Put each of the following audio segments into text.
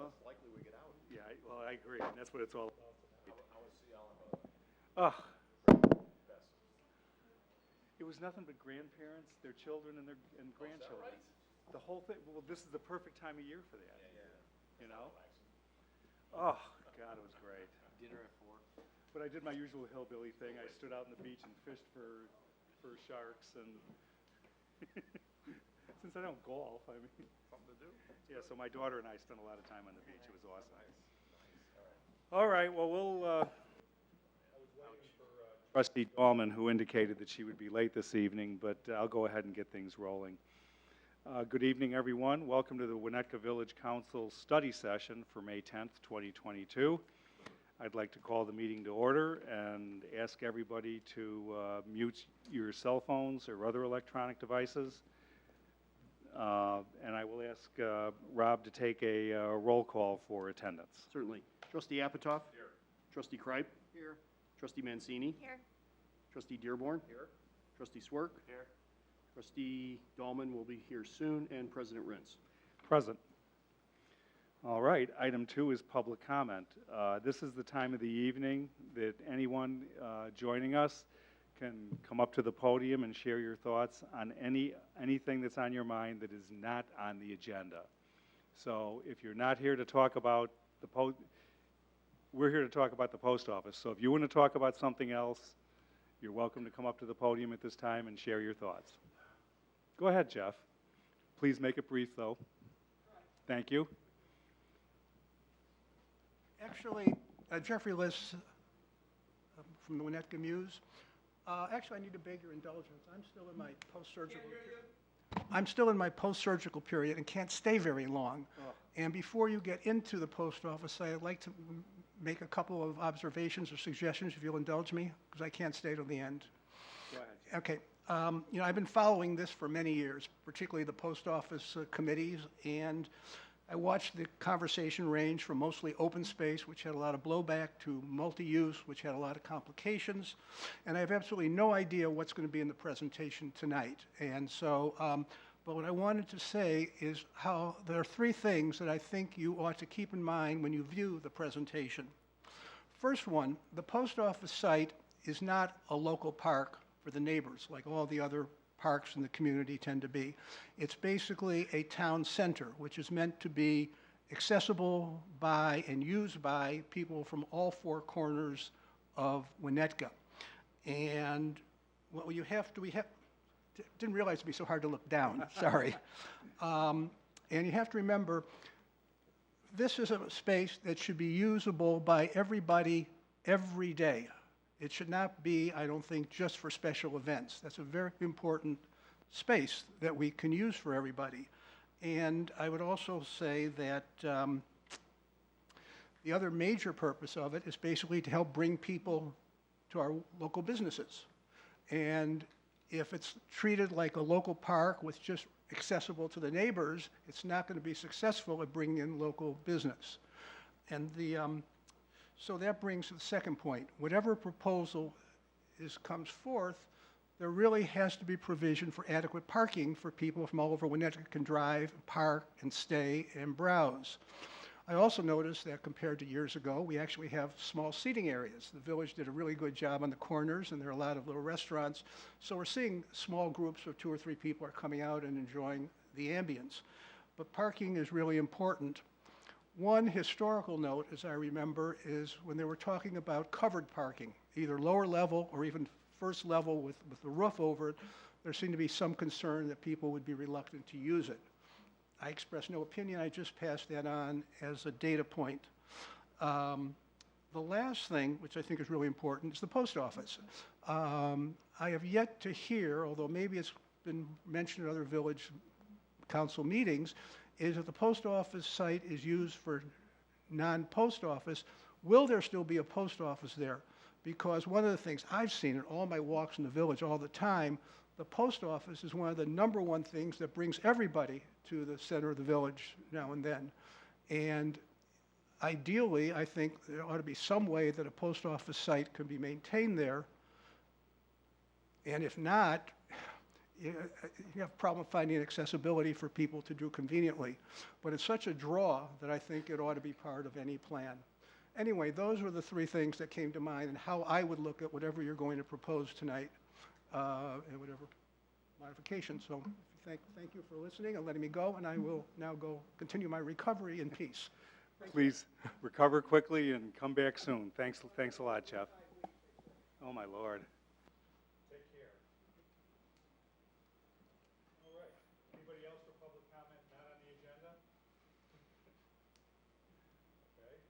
Well, less likely we get out. yeah, well, I agree, and that's what it's all about tonight. I want to see Ellen Oh, best. it was nothing but grandparents, their children, and their grandchildren. right? The whole thing. Well, this is the perfect time of year for that. Yeah. You know. Oh God, it was great. Dinner at 4. But I did my usual hillbilly thing. I stood out on the beach and fished for sharks, and since I don't golf, I mean, Something to do? yeah. So my daughter and I spent a lot of time on the beach. It was awesome. Nice. All right. All right. Well, we'll. Trustee Dahlman, who indicated that she would be late this evening, but I'll go ahead and get things rolling. Good evening, everyone. Welcome to the Winnetka Village Council study session for May 10th, 2022. I'd like to call the meeting to order and ask everybody to mute your cell phones or other electronic devices. And I will ask Rob to take a roll call for attendance. Certainly. Trustee Apatow? Here. Trustee Kripe? Here. Trustee Mancini? Here. Trustee Dearborn? Here. Trustee Swerk? Here. Trustee Dahlman will be here soon, and President Rintz. Present. All right, item 2 is public comment. This is the time of the evening that anyone joining us can come up to the podium and share your thoughts on anything that's on your mind that is not on the agenda. So if you're not here to talk about we're here to talk about the post office. So if you want to talk about something else, you're welcome to come up to the podium at this time and share your thoughts. Go ahead, Jeff. Please make it brief, though. Thank you. Actually, Jeffrey Liss from the Winnetka Muse. Actually, I need to beg your indulgence. I'm still in my post-surgical period and can't stay very long. Oh. And before you get into the post office, I'd like to make a couple of observations or suggestions, if you'll indulge me, because I can't stay till the end. Go ahead. Okay. You know, I've been following this for many years, particularly the post office committees, and I watched the conversation range from mostly open space, which had a lot of blowback, to multi-use, which had a lot of complications, and I have absolutely no idea what's going to be in the presentation tonight. And so, but what I wanted to say is how there are 3 things that I think you ought to keep in mind when you view the presentation. First one, the post office site is not a local park for the neighbors, like all the other parks in the community tend to be. It's basically a town center, which is meant to be accessible by and used by people from all 4 corners of Winnetka. And what you have to, didn't realize it'd be so hard to look down, sorry. And you have to remember, this is a space that should be usable by everybody every day. It should not be, I don't think, just for special events. That's a very important space that we can use for everybody. And I would also say that the other major purpose of it is basically to help bring people to our local businesses. And if it's treated like a local park with just accessible to the neighbors, it's not going to be successful at bringing in local business. And so that brings to the second point. Whatever proposal comes forth, there really has to be provision for adequate parking for people from all over Winnetka can drive, park, and stay and browse. I also noticed that compared to years ago, we actually have small seating areas. The village did a really good job on the corners, and there are a lot of little restaurants. So we're seeing small groups of 2 or 3 people are coming out and enjoying the ambience. But parking is really important. One historical note, as I remember, is when they were talking about covered parking, either lower level or even first level with the roof over it, there seemed to be some concern that people would be reluctant to use it. I expressed no opinion. I just passed that on as a data point. The last thing, which I think is really important, is the post office. I have yet to hear, although maybe it's been mentioned at other village council meetings, is that the post office site is used for non-post office. Will there still be a post office there? Because one of the things I've seen in all my walks in the village all the time, the post office is one of the #1 things that brings everybody to the center of the village now and then. And ideally, I think there ought to be some way that a post office site can be maintained there. And if not, you have a problem finding accessibility for people to do conveniently. But it's such a draw that I think it ought to be part of any plan. Anyway, those were the three things that came to mind and how I would look at whatever you're going to propose tonight, and whatever modification. So thank you for listening and letting me go, and I will now go continue my recovery in peace. Please recover quickly and come back soon. Thanks a lot, Jeff. Oh, my Lord. Take care. All right. Anybody else for public comment not on the agenda? Okay.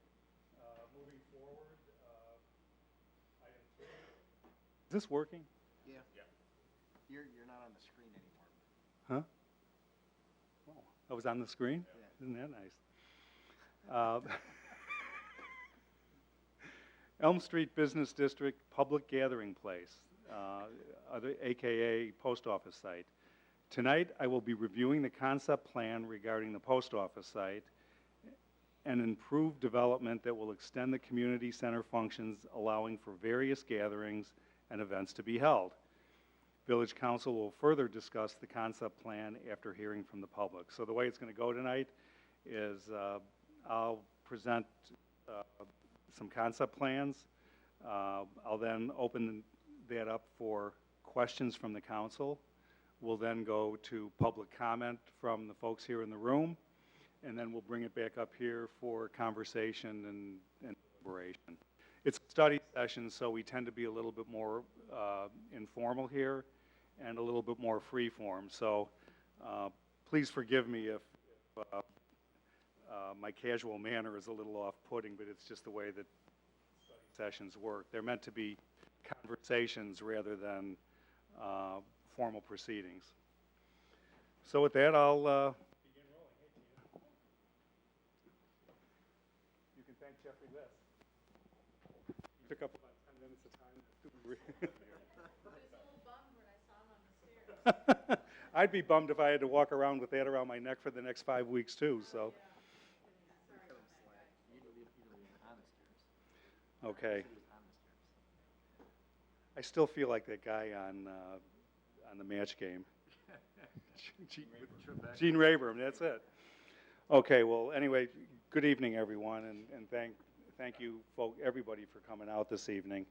Moving forward, item 3. Is this working? Yeah. You're not on the screen anymore. Huh? Oh, I was on the screen? Yeah. Isn't that nice? Elm Street Business District Public Gathering Place, AKA Post Office Site. Tonight, I will be reviewing the concept plan regarding the post office site and improved development that will extend the community center functions, allowing for various gatherings and events to be held. Village Council will further discuss the concept plan after hearing from the public. So the way it's going to go tonight is I'll present some concept plans. I'll then open that up for questions from the council. We'll then go to public comment from the folks here in the room, and then we'll bring it back up here for conversation and deliberation. It's a study session, so we tend to be a little bit more informal here and a little bit more free form. So please forgive me if my casual manner is a little off-putting, but it's just the way that study sessions work. They're meant to be conversations rather than formal proceedings. So with that, I'll begin rolling. Hey, Tina. You can thank Jeffrey Liss. He took up about 10 minutes of time. I'd be bummed if I had to walk around with that around my neck for the next 5 weeks too, so. Okay. I still feel like that guy on the match game. Gene Rayburn, that's it. Okay, well, anyway, good evening, everyone, and thank you, everybody, for coming out this evening.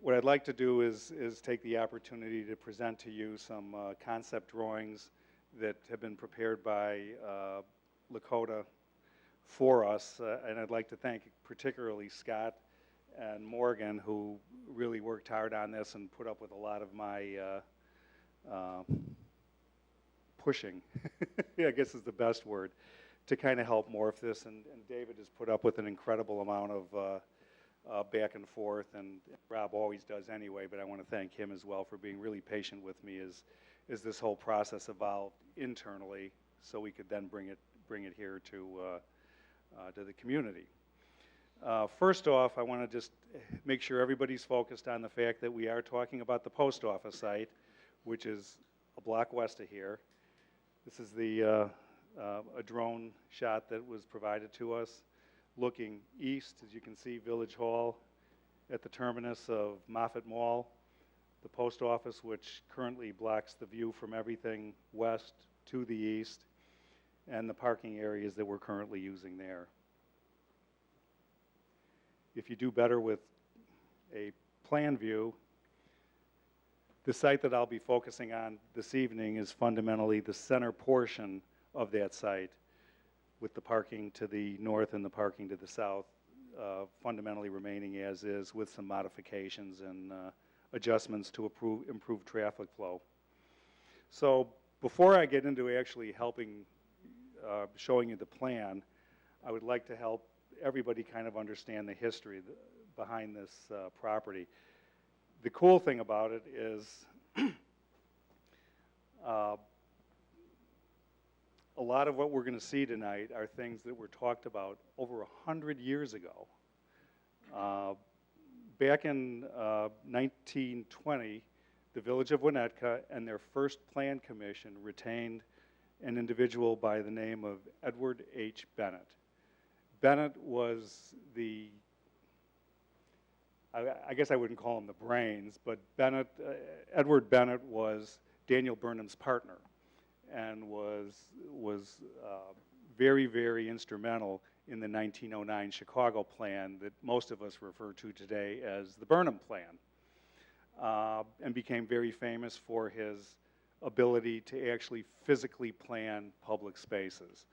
What I'd like to do is take the opportunity to present to you some concept drawings that have been prepared by Lakota for us, and I'd like to thank particularly Scott and Morgan, who really worked hard on this and put up with a lot of my pushing, I guess is the best word, to kind of help morph this, and David has put up with an incredible amount of back and forth, and Rob always does anyway, but I want to thank him as well for being really patient with me as this whole process evolved internally, so we could then bring it here to the community. First off, I want to just make sure everybody's focused on the fact that we are talking about the post office site, which is a block west of here. This is a drone shot that was provided to us. Looking east, as you can see, Village Hall at the terminus of Moffett Mall, the post office, which currently blocks the view from everything west to the east, and the parking areas that we're currently using there. If you do better with a plan view, the site that I'll be focusing on this evening is fundamentally the center portion of that site, with the parking to the north and the parking to the south fundamentally remaining as is, with some modifications and adjustments to improve traffic flow. So before I get into actually helping showing you the plan, I would like to help everybody kind of understand the history behind this property. The cool thing about it is a lot of what we're going to see tonight are things that were talked about over 100 years ago. Back in 1920, the village of Winnetka and their first plan commission retained an individual by the name of Edward H. Bennett. Bennett was the I guess I wouldn't call him the brains, but Edward Bennett was Daniel Burnham's partner and was very, very instrumental in the 1909 Chicago plan that most of us refer to today as the Burnham Plan, and became very famous for his ability to actually physically plan public spaces.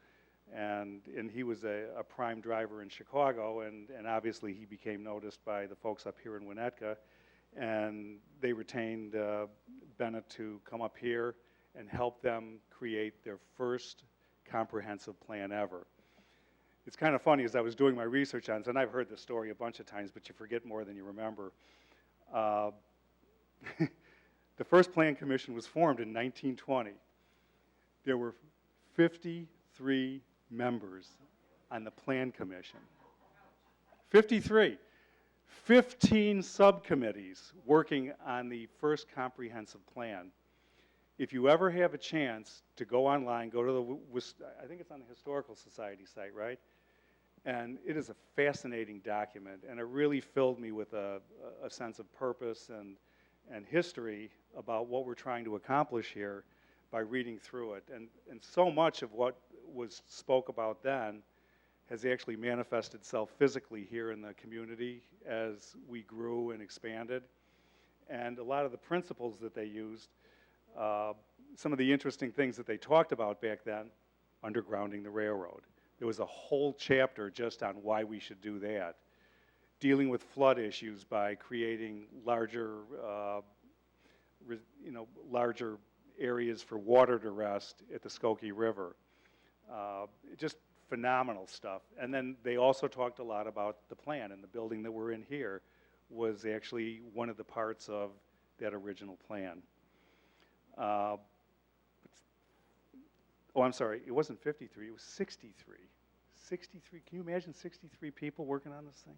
And he was a prime driver in Chicago, and obviously he became noticed by the folks up here in Winnetka, and they retained Bennett to come up here and help them create their first comprehensive plan ever. It's kind of funny, as I was doing my research on this, and I've heard this story a bunch of times, but you forget more than you remember. The first Plan Commission was formed in 1920. There were 53 members on the Plan Commission. 53. 15 subcommittees working on the first comprehensive plan. If you ever have a chance to go online, go to I think it's on the Historical Society site, right? And it is a fascinating document, and it really filled me with a sense of purpose and history about what we're trying to accomplish here by reading through it. And so much of what was spoke about then has actually manifested itself physically here in the community as we grew and expanded. And a lot of the principles that they used, some of the interesting things that they talked about back then, undergrounding the railroad. There was a whole chapter just on why we should do that. Dealing with flood issues by creating larger, larger areas for water to rest at the Skokie River. Just phenomenal stuff. And then they also talked a lot about the plan, and the building that we're in here was actually one of the parts of that original plan. Oh, I'm sorry, it wasn't 53, it was 63. 63, can you imagine 63 people working on this thing?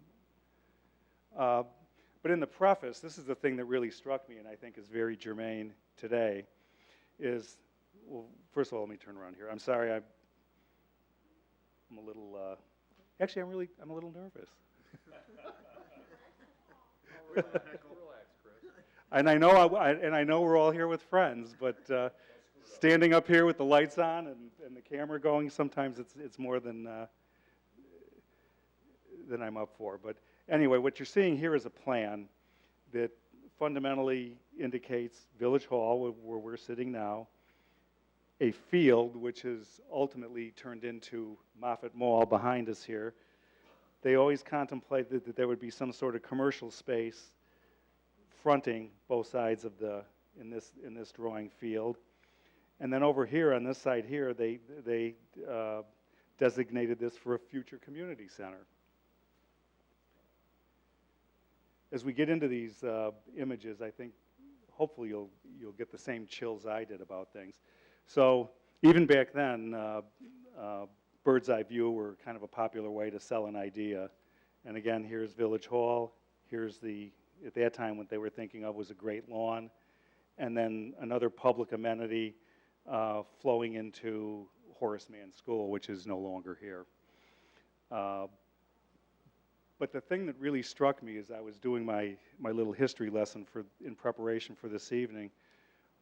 But in the preface, this is the thing that really struck me and I think is very germane today, is, well, first of all, let me turn around here. I'm sorry, I'm a little, actually, I'm a little nervous. Relax, Chris. And I know we're all here with friends, but standing up here with the lights on and the camera going, sometimes it's more than I'm up for. But anyway, what you're seeing here is a plan that fundamentally indicates Village Hall, where we're sitting now, a field which has ultimately turned into Moffett Mall behind us here. They always contemplated that there would be some sort of commercial space fronting both sides of in this drawing field. And then over here on this side here, they designated this for a future community center. As we get into these images, I think hopefully you'll get the same chills I did about things. So even back then, bird's eye view were kind of a popular way to sell an idea. And again, here's Village Hall. Here's at that time what they were thinking of was a great lawn. And then another public amenity flowing into Horace Mann School, which is no longer here. But the thing that really struck me as I was doing my little history lesson in preparation for this evening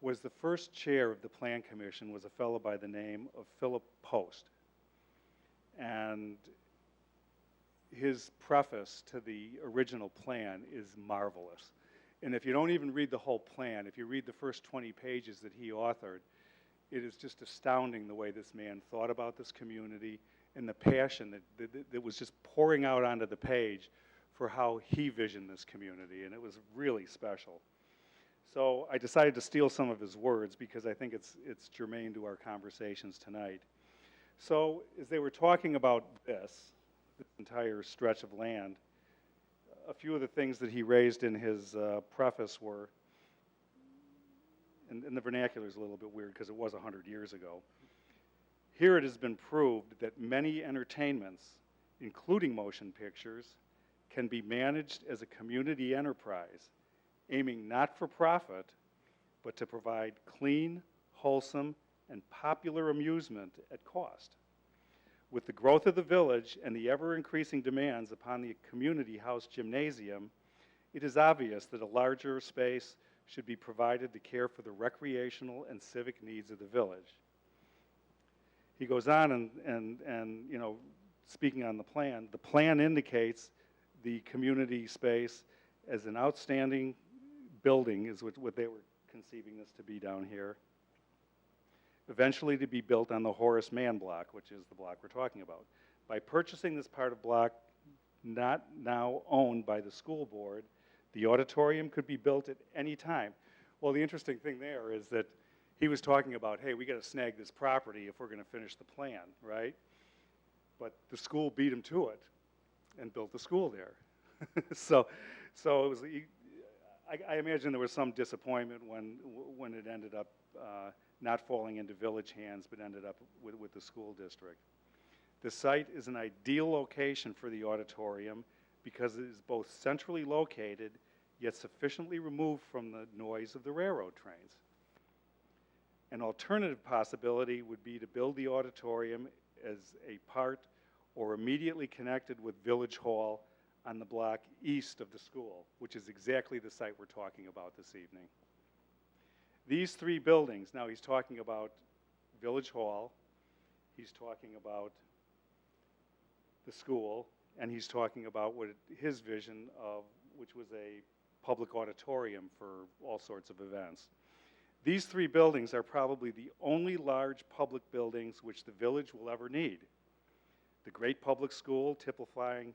was the first chair of the Plan Commission was a fellow by the name of Philip Post. And his preface to the original plan is marvelous. And if you don't even read the whole plan, if you read the first 20 pages that he authored, it is just astounding the way this man thought about this community and the passion that was just pouring out onto the page for how he visioned this community, and it was really special. So I decided to steal some of his words because I think it's germane to our conversations tonight. So as they were talking about this entire stretch of land, a few of the things that he raised in his preface were, and the vernacular is a little bit weird because it was 100 years ago. Here it has been proved that many entertainments, including motion pictures, can be managed as a community enterprise, aiming not for profit, but to provide clean, wholesome, and popular amusement at cost. With the growth of the village and the ever-increasing demands upon the community house gymnasium, It is obvious that a larger space should be provided to care for the recreational and civic needs of the village. He goes on and you know, speaking on the plan indicates the community space as an outstanding building, is what they were conceiving this to be down here, eventually to be built on the Horace Mann block, which is the block we're talking about. By purchasing this part of block not now owned by the school board, the auditorium could be built at any time. Well, the interesting thing there is that he was talking about, hey, we got to snag this property if we're going to finish the plan, right? But the school beat him to it and built the school there. so it was, I imagine there was some disappointment when it ended up not falling into village hands, but ended up with the school district. The site is an ideal location for the auditorium because it is both centrally located, yet sufficiently removed from the noise of the railroad trains. An alternative possibility would be to build the auditorium as a part or immediately connected with Village Hall on the block east of the school, which is exactly the site we're talking about this evening. These three buildings, now he's talking about Village Hall, he's talking about the school, and he's talking about his vision of, which was a public auditorium for all sorts of events. These three buildings are probably the only large public buildings which the village will ever need. The great public school, typifying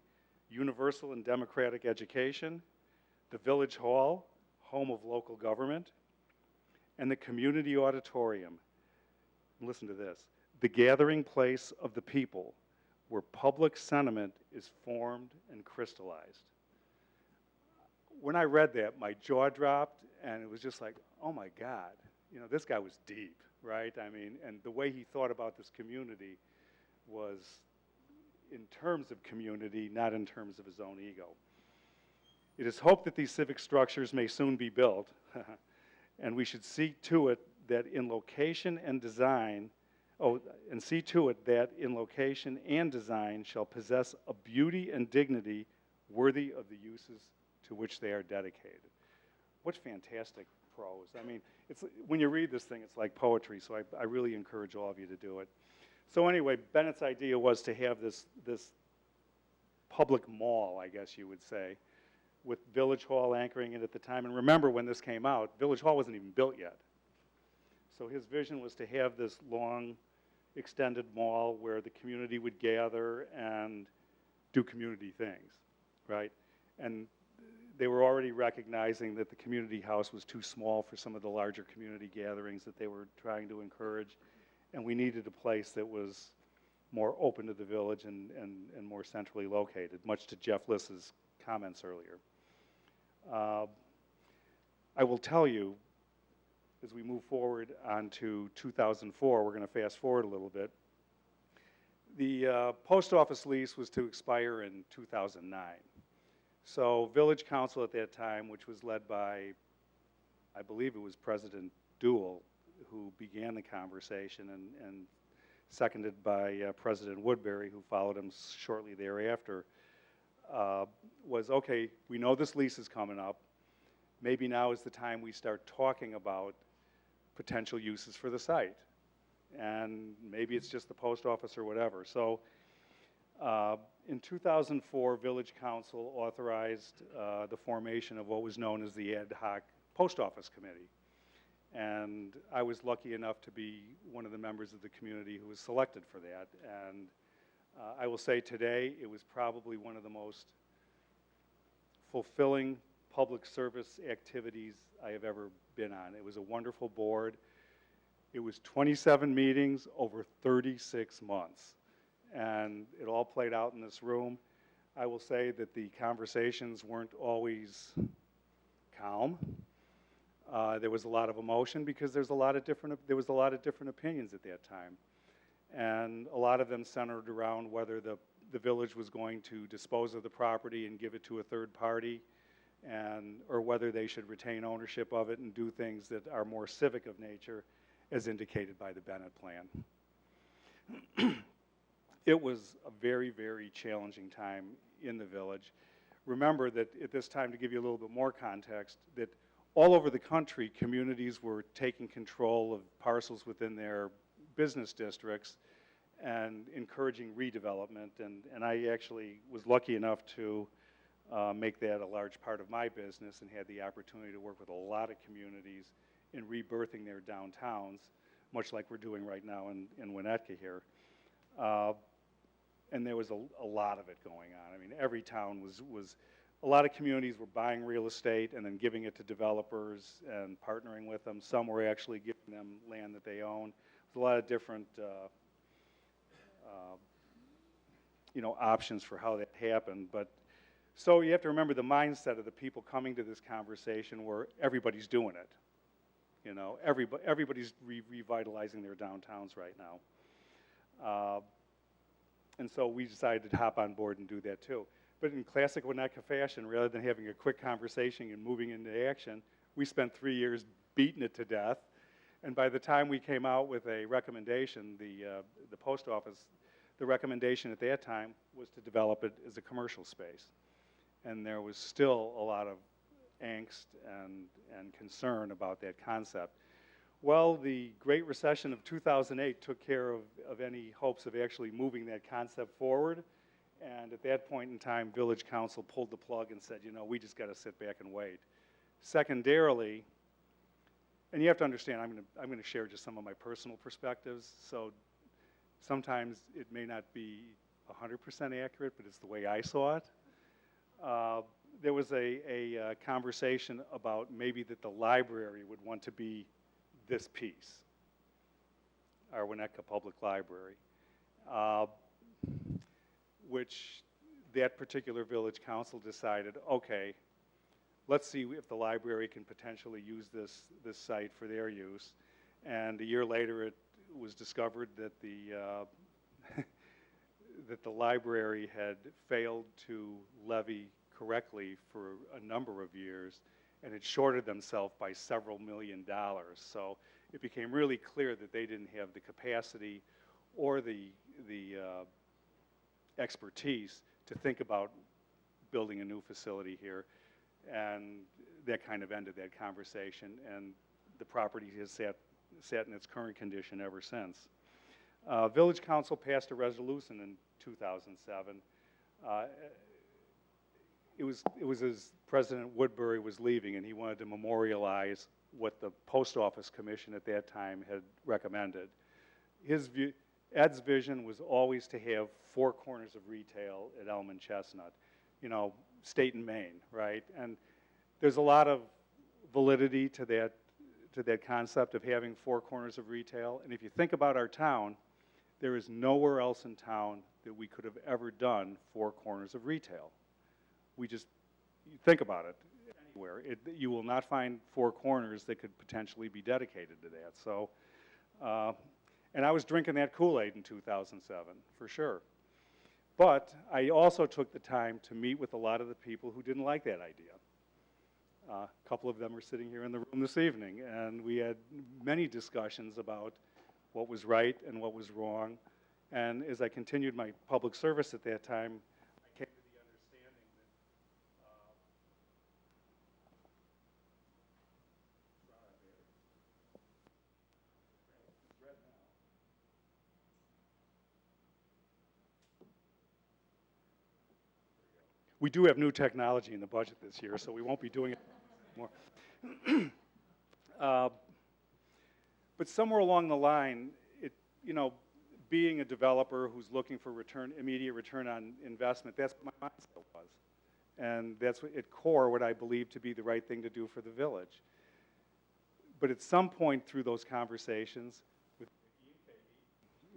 universal and democratic education, the Village Hall, home of local government, and the community auditorium. Listen to this, the gathering place of the people, where public sentiment is formed and crystallized. When I read that, my jaw dropped, and it was just like, oh my God, you know, this guy was deep, right? I mean, and the way he thought about this community was in terms of community, not in terms of his own ego. It is hoped that these civic structures may soon be built, and we should see to it that in location and design, see to it that in location and design shall possess a beauty and dignity worthy of the uses to which they are dedicated. What fantastic prose. I mean, when you read this thing, it's like poetry, so I really encourage all of you to do it. So anyway, Bennett's idea was to have this public mall, I guess you would say, with Village Hall anchoring it at the time. And remember, when this came out, Village Hall wasn't even built yet. So his vision was to have this long, extended mall where the community would gather and do community things, right? And they were already recognizing that the community house was too small for some of the larger community gatherings that they were trying to encourage, and we needed a place that was more open to the village and more centrally located, much to Jeff Liss's comments earlier. I will tell you, as we move forward onto 2004, we're going to fast forward a little bit. The post office lease was to expire in 2009. So Village Council at that time, which was led by, I believe it was President Duell, who began the conversation, and seconded by President Woodbury, who followed him shortly thereafter, was, okay, we know this lease is coming up. Maybe now is the time we start talking about potential uses for the site. And maybe it's just the post office or whatever. So in 2004, Village Council authorized the formation of what was known as the Ad Hoc Post Office Committee. And I was lucky enough to be one of the members of the community who was selected for that. And I will say today, it was probably one of the most fulfilling public service activities I have ever been on. It was a wonderful board. It was 27 meetings over 36 months. And it all played out in this room. I will say that the conversations weren't always calm. There was a lot of emotion because there was a lot of different opinions at that time. And a lot of them centered around whether the village was going to dispose of the property and give it to a third party, or whether they should retain ownership of it and do things that are more civic of nature, as indicated by the Bennett plan. It was a very, very challenging time in the village. remember that at this time, to give you a little bit more context, that all over the country, communities were taking control of parcels within their business districts and encouraging redevelopment. And I actually was lucky enough to make that a large part of my business and had the opportunity to work with a lot of communities in rebirthing their downtowns, much like we're doing right now in Winnetka here. And there was a lot of it going on. I mean, every town was a lot of communities were buying real estate and then giving it to developers and partnering with them. Some were actually giving them land that they own. There's a lot of different options for how that happened. But so you have to remember the mindset of the people coming to this conversation where everybody's doing it. Everybody's revitalizing their downtowns right now. And so we decided to hop on board and do that too. But in classic Winnetka fashion, rather than having a quick conversation and moving into action, we spent 3 years beating it to death. And by the time we came out with a recommendation, the post office, the recommendation at that time was to develop it as a commercial space. And there was still a lot of angst and concern about that concept. Well, the Great Recession of 2008 took care of any hopes of actually moving that concept forward. And at that point in time, Village Council pulled the plug and said, we just got to sit back and wait. Secondarily, and you have to understand, I'm going to share just some of my personal perspectives. So sometimes it may not be 100% accurate, but it's the way I saw it. There was a conversation about maybe that the library would want to be this piece, our Winnetka Public Library, which that particular village council decided, okay, let's see if the library can potentially use this site for their use. And a year later, it was discovered that that the library had failed to levy correctly for a number of years, and it shorted themselves by several $1 million. So it became really clear that they didn't have the capacity or the expertise to think about building a new facility here. And that kind of ended that conversation, and the property has sat in its current condition ever since. Village Council passed a resolution in 2007. It was as President Woodbury was leaving, and he wanted to memorialize what the Post Office Commission at that time had recommended. Ed's vision was always to have 4 corners of retail at Elm and Chestnut, state and Maine, right? And there's a lot of validity to that concept of having 4 corners of retail. And if you think about our town, there is nowhere else in town that we could have ever done 4 corners of retail. You think about it, anywhere. You will not find 4 corners that could potentially be dedicated to that. So, and I was drinking that Kool-Aid in 2007, for sure. But I also took the time to meet with a lot of the people who didn't like that idea. A couple of them are sitting here in the room this evening, and we had many discussions about what was right and what was wrong. And as I continued my public service at that time, I came to the understanding that we do have new technology in the budget this year, so we won't be doing it anymore. But somewhere along the line, being a developer who's looking for immediate return on investment, that's what my mindset was. And that's at core what I believe to be the right thing to do for the village. But at some point through those conversations with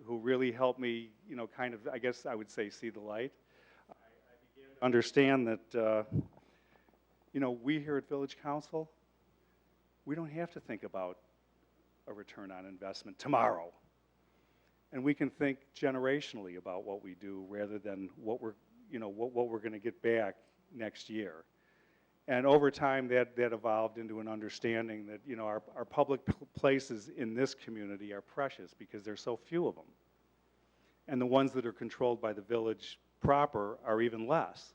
who really helped me, kind of, I guess I would say, see the light, I began to understand that, we here at Village Council, we don't have to think about a return on investment tomorrow. And we can think generationally about what we do rather than what we're going to get back next year. And over time, that evolved into an understanding that, our public places in this community are precious because there's so few of them. And the ones that are controlled by the village proper are even less.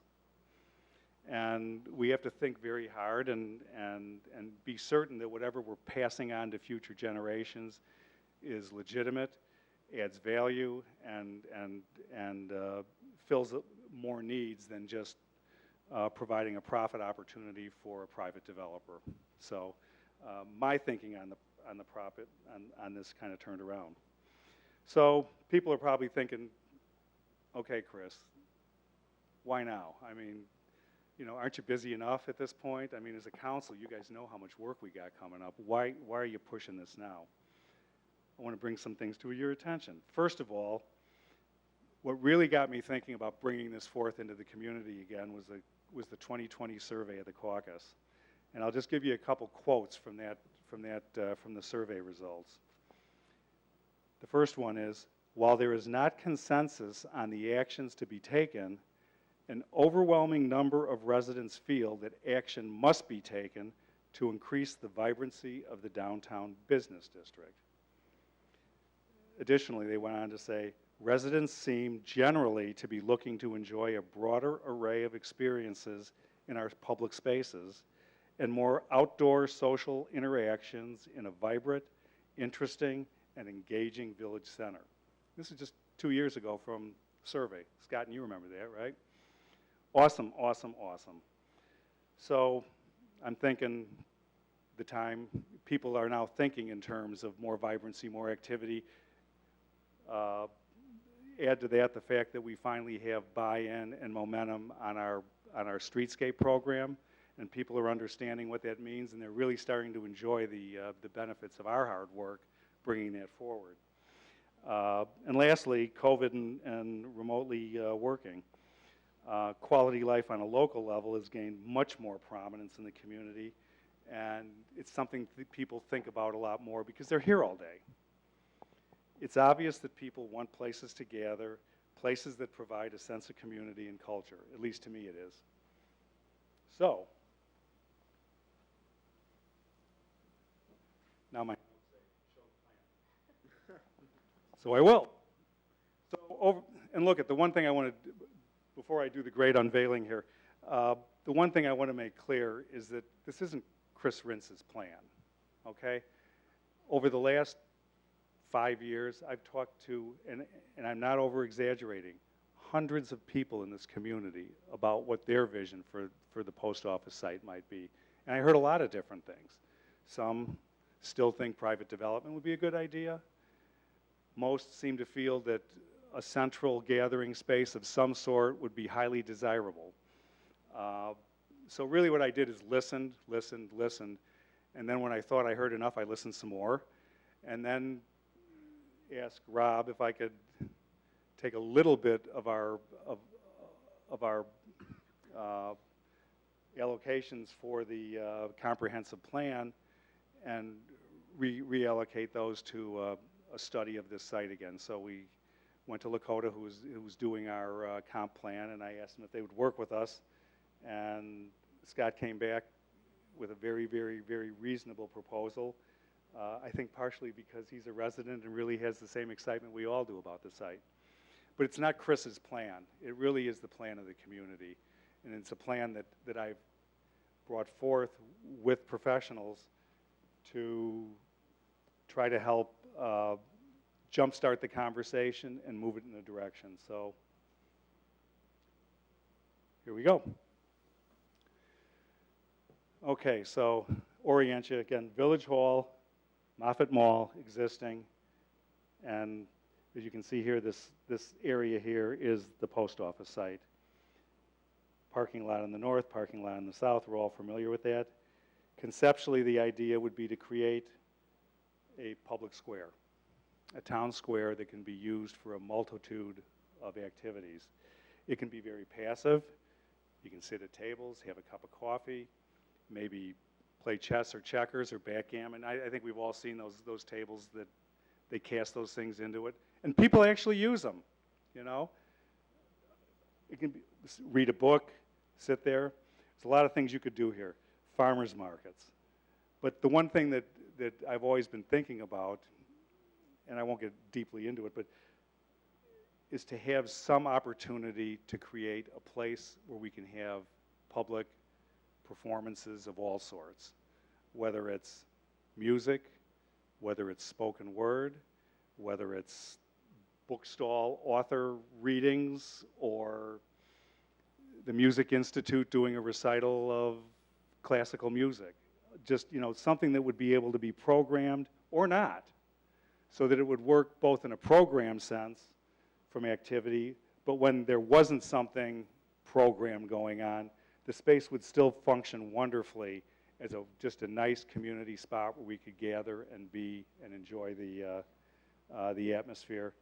And we have to think very hard and be certain that whatever we're passing on to future generations is legitimate, adds value, and fills more needs than just providing a profit opportunity for a private developer. So my thinking on the profit on this kind of turned around. So people are probably thinking, okay, Chris, why now? I mean, you know, aren't you busy enough at this point? I mean, as a council, you guys know how much work we got coming up. Why are you pushing this now? I want to bring some things to your attention. First of all, what really got me thinking about bringing this forth into the community again was the 2020 survey of the caucus. And I'll just give you a couple quotes from the survey results. The first one is, while there is not consensus on the actions to be taken, an overwhelming number of residents feel that action must be taken to increase the vibrancy of the downtown business district. Additionally, they went on to say, residents seem generally to be looking to enjoy a broader array of experiences in our public spaces and more outdoor social interactions in a vibrant, interesting, and engaging village center. This is just 2 years ago from the survey. Scott, and you remember that, right? Awesome, awesome, awesome. So I'm thinking the time people are now thinking in terms of more vibrancy, more activity. Add to that the fact that we finally have buy-in and momentum on our streetscape program, and people are understanding what that means, and they're really starting to enjoy the benefits of our hard work bringing that forward. And lastly, COVID and remotely working. Quality life on a local level has gained much more prominence in the community, and it's something that people think about a lot more because they're here all day. It's obvious that people want places to gather, places that provide a sense of community and culture. At least to me it is. So, now my notes say, show the plan. So I will. So, and look at the one thing I want to, before I do the great unveiling here, the one thing I want to make clear is that this isn't Chris Rince's plan, okay? Over the last 5 years, I've talked to, and I'm not over-exaggerating, hundreds of people in this community about what their vision for the post office site might be. And I heard a lot of different things. Some still think private development would be a good idea. Most seem to feel that a central gathering space of some sort would be highly desirable. So really what I did is listened, and then when I thought I heard enough, I listened some more, and then asked Rob if I could take a little bit of our allocations for the comprehensive plan and reallocate those to a study of this site again. So we went to Lakota, who was doing our comp plan, and I asked them if they would work with us. And Scott came back with a very, very, very reasonable proposal. I think partially because he's a resident and really has the same excitement we all do about the site. But it's not Chris's plan. It really is the plan of the community. And it's a plan that I've brought forth with professionals to try to help jumpstart the conversation and move it in a direction. So here we go. Okay, so orient you again, Village Hall, Moffett Mall existing, and as you can see here, this area here is the post office site. Parking lot in the north, parking lot in the south, we're all familiar with that. Conceptually, the idea would be to create a public square, a town square that can be used for a multitude of activities. It can be very passive. You can sit at tables, have a cup of coffee, maybe play chess or checkers or backgammon. I think we've all seen those tables that they cast those things into it. And people actually use them, you know. It can be, read a book, sit there. There's a lot of things you could do here. Farmers markets. But the one thing that I've always been thinking about, and I won't get deeply into it, but is to have some opportunity to create a place where we can have public performances of all sorts, whether it's music, whether it's spoken word, whether it's bookstall author readings, or the Music Institute doing a recital of classical music. Just, something that would be able to be programmed or not, so that it would work both in a program sense from activity, but when there wasn't something programmed going on, the space would still function wonderfully as just a nice community spot where we could gather and be and enjoy the atmosphere,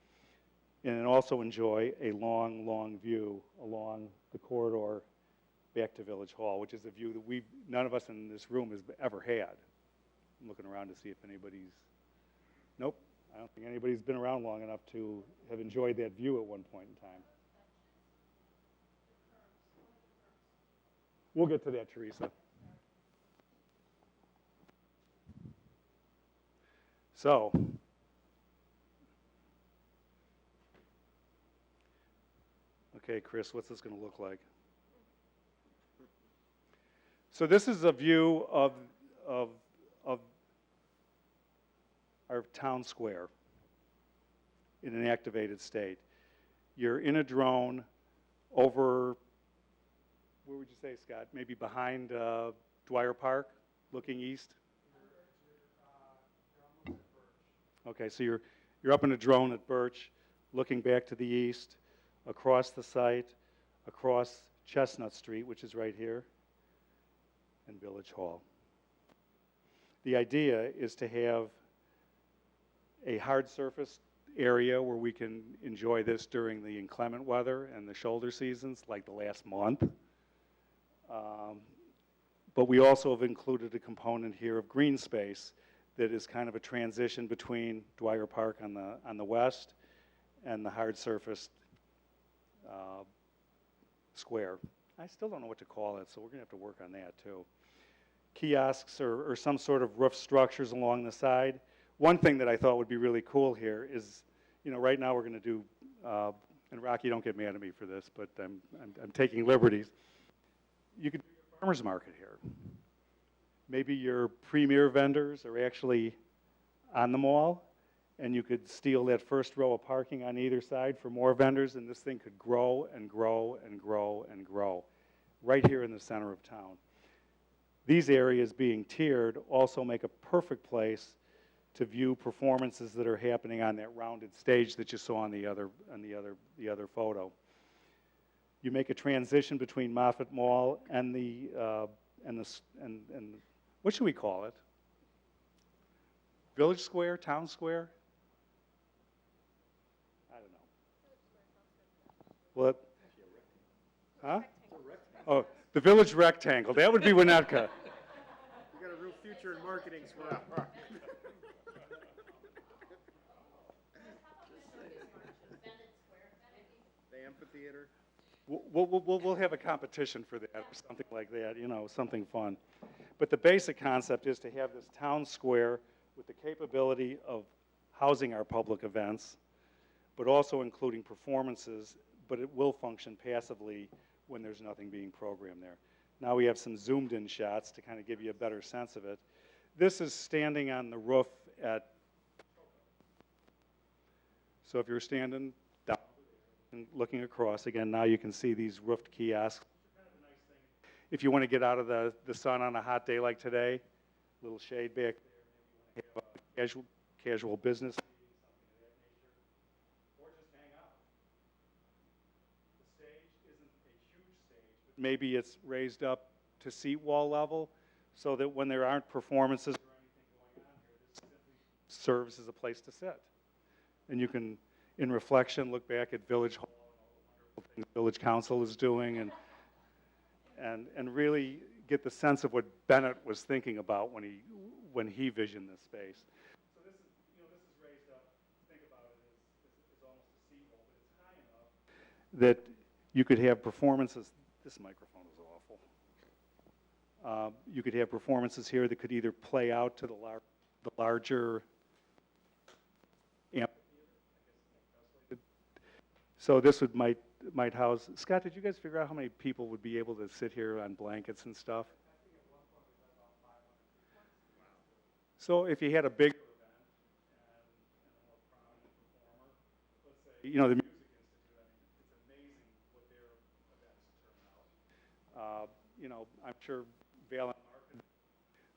and also enjoy a long, long view along the corridor back to Village Hall, which is a view that none of us in this room has ever had. I'm looking around to see if anybody's, nope, I don't think anybody's been around long enough to have enjoyed that view at one point in time. We'll get to that, Teresa. So, okay, Chris, what's this going to look like? So this is a view of our town square in an activated state. You're in a drone over, where would you say, Scott? Maybe behind Dwyer Park, looking east? Okay, so you're up in a drone at Birch, looking back to the east, across the site, across Chestnut Street, which is right here, and Village Hall. The idea is to have a hard surface area where we can enjoy this during the inclement weather and the shoulder seasons, like the last month. But we also have included a component here of green space that is kind of a transition between Dwyer Park on the west and the hard surfaced square. I still don't know what to call it, so we're going to have to work on that too. Kiosks or some sort of roof structures along the side. One thing that I thought would be really cool here is, right now we're going to do, and Rocky, don't get mad at me for this, but I'm taking liberties. You could do your farmer's market here. Maybe your premier vendors are actually on the mall, and you could steal that first row of parking on either side for more vendors, and this thing could grow and grow and grow and grow right here in the center of town. These areas being tiered also make a perfect place to view performances that are happening on that rounded stage that you saw on the other photo. You make a transition between Moffett Mall and what should we call it? Village Square, Town Square? I don't know. What? Huh? Oh, the Village Rectangle. That would be Winnetka. You got a real future in marketing, Scott. The amphitheater. We'll have a competition for that or something like that, something fun. But the basic concept is to have this town square with the capability of housing our public events, but also including performances, but it will function passively when there's nothing being programmed there. Now we have some zoomed in shots to kind of give you a better sense of it. This is standing on the roof at, so if you're standing down and looking across, again, now you can see these roofed kiosks. If you want to get out of the sun on a hot day like today, a little shade back there, have a casual business meeting, something of that nature, or just hang out. The stage isn't a huge stage, but maybe it's raised up to seat wall level so that when there aren't performances or anything going on here, this simply serves as a place to sit. And you can, in reflection, look back at Village Hall and all the wonderful things Village Council is doing and really get the sense of what Bennett was thinking about when he visioned this space. So this is, this is raised up. Think about it as almost a seawall, but it's high enough that you could have performances. This microphone is awful. You could have performances here that could either play out to the larger amphitheater. So this might might house. Scott, did you guys figure out how many people would be able to sit here on blankets and stuff? So if you had a big event and a more prominent performer, let's say, you know, the Music Institute, I mean, it's amazing what their events turn out. You know, I'm sure Val and Mark could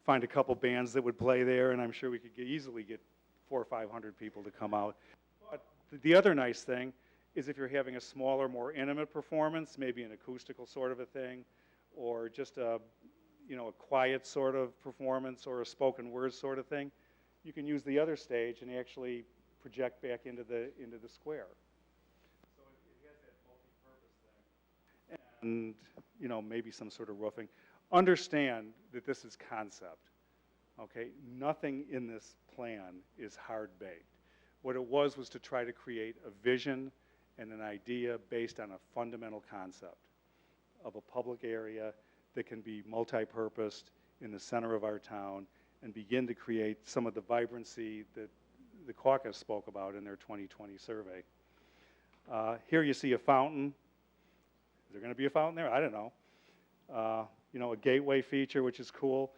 find a couple bands that would play there, and I'm sure we could easily get 400 or 500 people to come out. But the other nice thing is if you're having a smaller, more intimate performance, maybe an acoustical sort of a thing, or just a, you know, a quiet sort of performance or a spoken word sort of thing, you can use the other stage and actually project back into the square. So it has that multi-purpose thing. And, you know, maybe some sort of roofing. Understand that this is concept, okay? Nothing in this plan is hard-baked. What it was to try to create a vision and an idea based on a fundamental concept of a public area that can be multi-purposed in the center of our town and begin to create some of the vibrancy that the caucus spoke about in their 2020 survey. Here you see a fountain. Is there going to be a fountain there? I don't know. You know, a gateway feature, which is cool.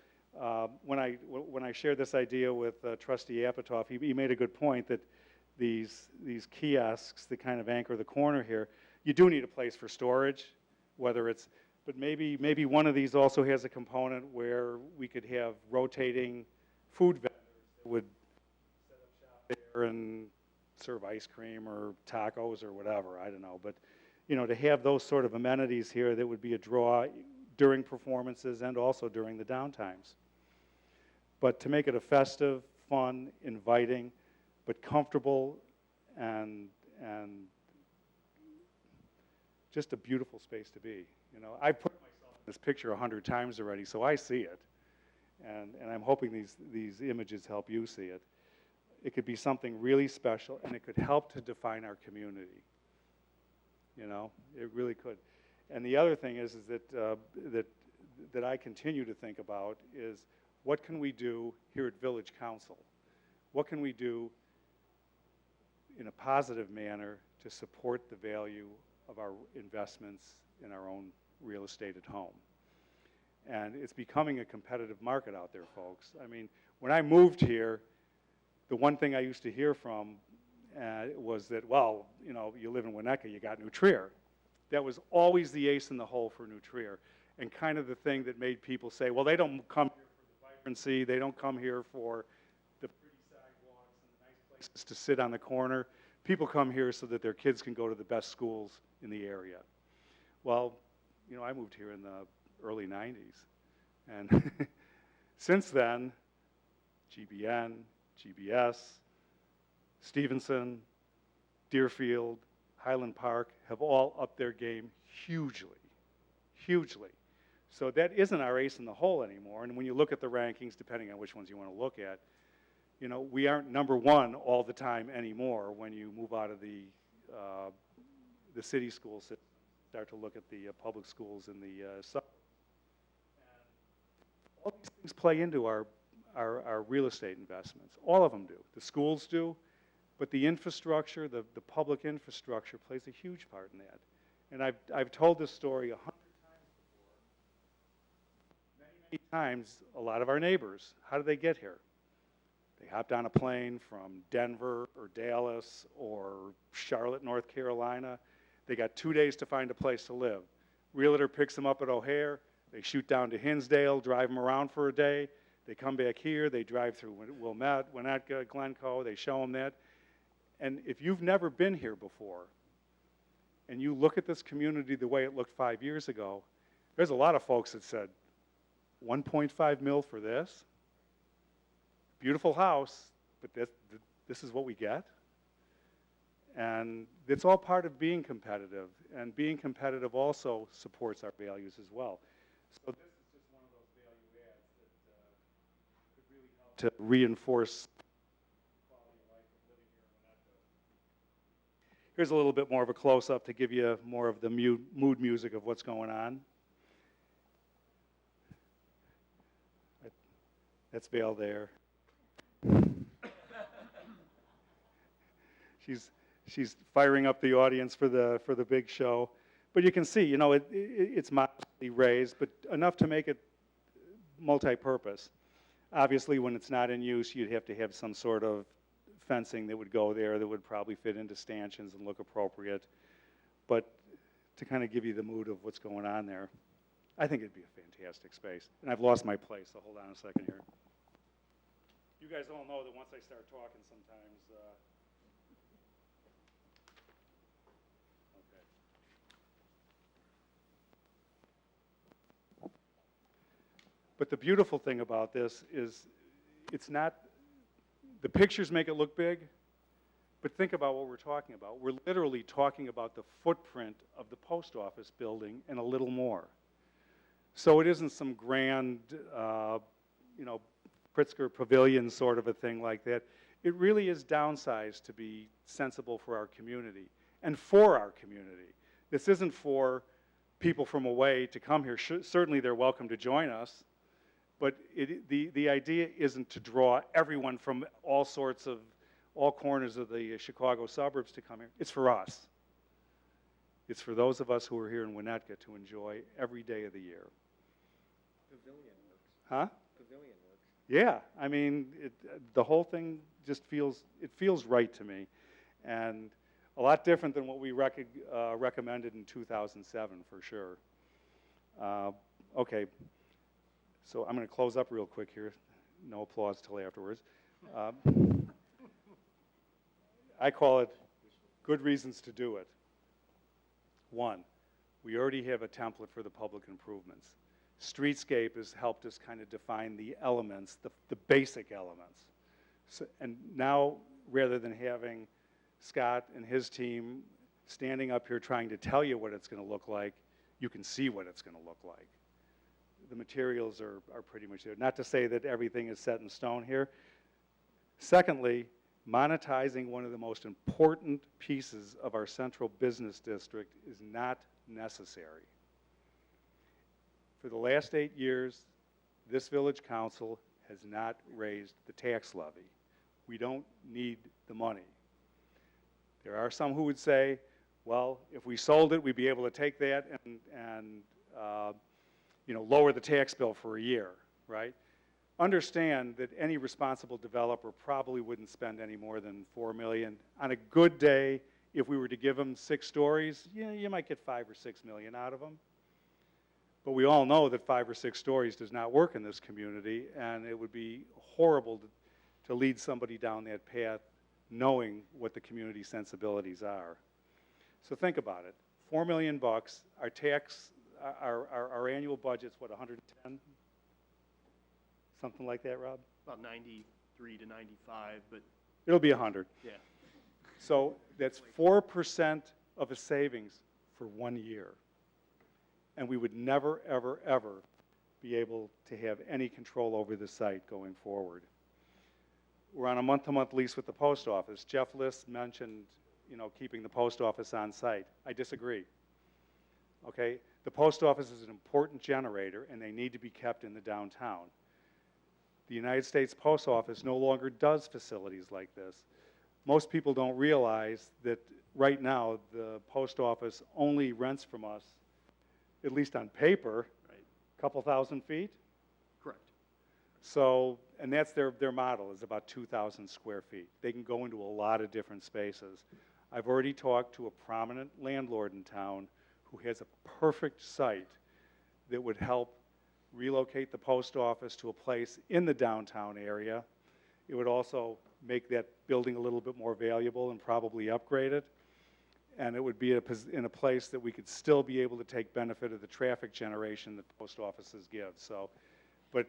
When I shared this idea with Trustee Apatow, he made a good point that these kiosks that kind of anchor the corner here, you do need a place for storage, whether it's, but maybe one of these also has a component where we could have rotating food vendors that would set up shop there and serve ice cream or tacos or whatever, I don't know. But, you know, to have those sort of amenities here that would be a draw during performances and also during the downtimes. But to make it a festive, fun, inviting, but comfortable and just a beautiful space to be. You know, I've put myself in this picture 100 times already, so I see it. And I'm hoping these images help you see it. It could be something really special, and it could help to define our community. You know, it really could. And the other thing is that I continue to think about is what can we do here at Village Council? What can we do in a positive manner to support the value of our investments in our own real estate at home? And it's becoming a competitive market out there, folks. I mean, when I moved here, the one thing I used to hear from was that, well, you know, you live in Winnetka, you got New Trier. That was always the ace in the hole for New Trier, and kind of the thing that made people say, well, they don't come here for the vibrancy, they don't come here for the pretty sidewalks and the nice places to sit on the corner. People come here so that their kids can go to the best schools in the area. Well, you know, I moved here in the early 90s, and since then, GBN, GBS, Stevenson, Deerfield, Highland Park have all upped their game hugely, hugely. So that isn't our ace in the hole anymore. And when you look at the rankings, depending on which ones you want to look at, you know, we aren't number one all the time anymore when you move out of the city schools that start to look at the public schools in the suburbs. And all these things play into our real estate investments. All of them do. The schools do. But the infrastructure, the public infrastructure plays a huge part in that. And I've told this story 100 times before. Many times, a lot of our neighbors, how did they get here? They hopped on a plane from Denver or Dallas or Charlotte, North Carolina. They got 2 days to find a place to live. Realtor picks them up at O'Hare. They shoot down to Hinsdale, drive them around for a day. They come back here. They drive through Wilmette, Winnetka, Glencoe. They show them that. And if you've never been here before, and you look at this community the way it looked 5 years ago, there's a lot of folks that said, 1.5 mil for this? Beautiful house, but this is what we get? And it's all part of being competitive, and being competitive also supports our values as well. So this is just one of those value adds that could really help to reinforce Here's a little bit more of a close-up to give you more of the mood music of what's going on. That's Val there. She's firing up the audience for the big show. But you can see, you know, it's modestly raised, but enough to make it multi-purpose. Obviously, when it's not in use, you'd have to have some sort of fencing that would go there that would probably fit into stanchions and look appropriate. But to kind of give you the mood of what's going on there, I think it'd be a fantastic space. And I've lost my place, so hold on a second here. You guys all know that once I start talking sometimes, okay. But the beautiful thing about this is it's not, the pictures make it look big, but think about what we're talking about. We're literally talking about the footprint of the post office building and a little more. So it isn't some grand, you know, Pritzker Pavilion sort of a thing like that. It really is downsized to be sensible for our community and for our community. This isn't for people from away to come here. Certainly they're welcome to join us, but the idea isn't to draw everyone from all corners of the Chicago suburbs to come here. It's for us. It's for those of us who are here in Winnetka to enjoy every day of the year. Pavilion works. Huh? Pavilion works. Yeah, I mean, the whole thing just feels right to me, and a lot different than what we recommended in 2007 for sure. Okay, so I'm going to close up real quick here. No applause till afterwards. I call it good reasons to do it. One, we already have a template for the public improvements. Streetscape has helped us kind of define the elements, the basic elements. So, and now, rather than having Scott and his team standing up here trying to tell you what it's going to look like, you can see what it's going to look like. The materials are pretty much there. Not to say that everything is set in stone here. Secondly, monetizing one of the most important pieces of our central business district is not necessary. For the last 8 years, this village council has not raised the tax levy. We don't need the money. There are some who would say, well, if we sold it, we'd be able to take that and you know, lower the tax bill for a year, right? Understand that any responsible developer probably wouldn't spend any more than $4 million. On a good day, if we were to give them 6 stories, yeah, you might get $5 or $6 million out of them. But we all know that 5 or 6 stories does not work in this community, and it would be horrible to lead somebody down that path knowing what the community sensibilities are. So think about it. $4 million bucks, our tax, our annual budget's what, 110? Something like that, Rob? About 93 to 95, but It'll be 100. yeah. So that's 4% of a savings for 1 year. And we would never, ever, ever be able to have any control over the site going forward. We're on a month-to-month lease with the post office. Jeff List mentioned, you know, keeping the post office on site. I disagree. Okay? The post office is an important generator, and they need to be kept in the downtown. The United States Post Office no longer does facilities like this. Most people don't realize that right now the post office only rents from us, at least on paper, Right. a couple thousand feet. Correct. So, and that's their model, is about 2,000 square feet. They can go into a lot of different spaces. I've already talked to a prominent landlord in town who has a perfect site that would help relocate the post office to a place in the downtown area. It would also make that building a little bit more valuable and probably upgrade it. And it would be in a place that we could still be able to take benefit of the traffic generation that post offices give. So, but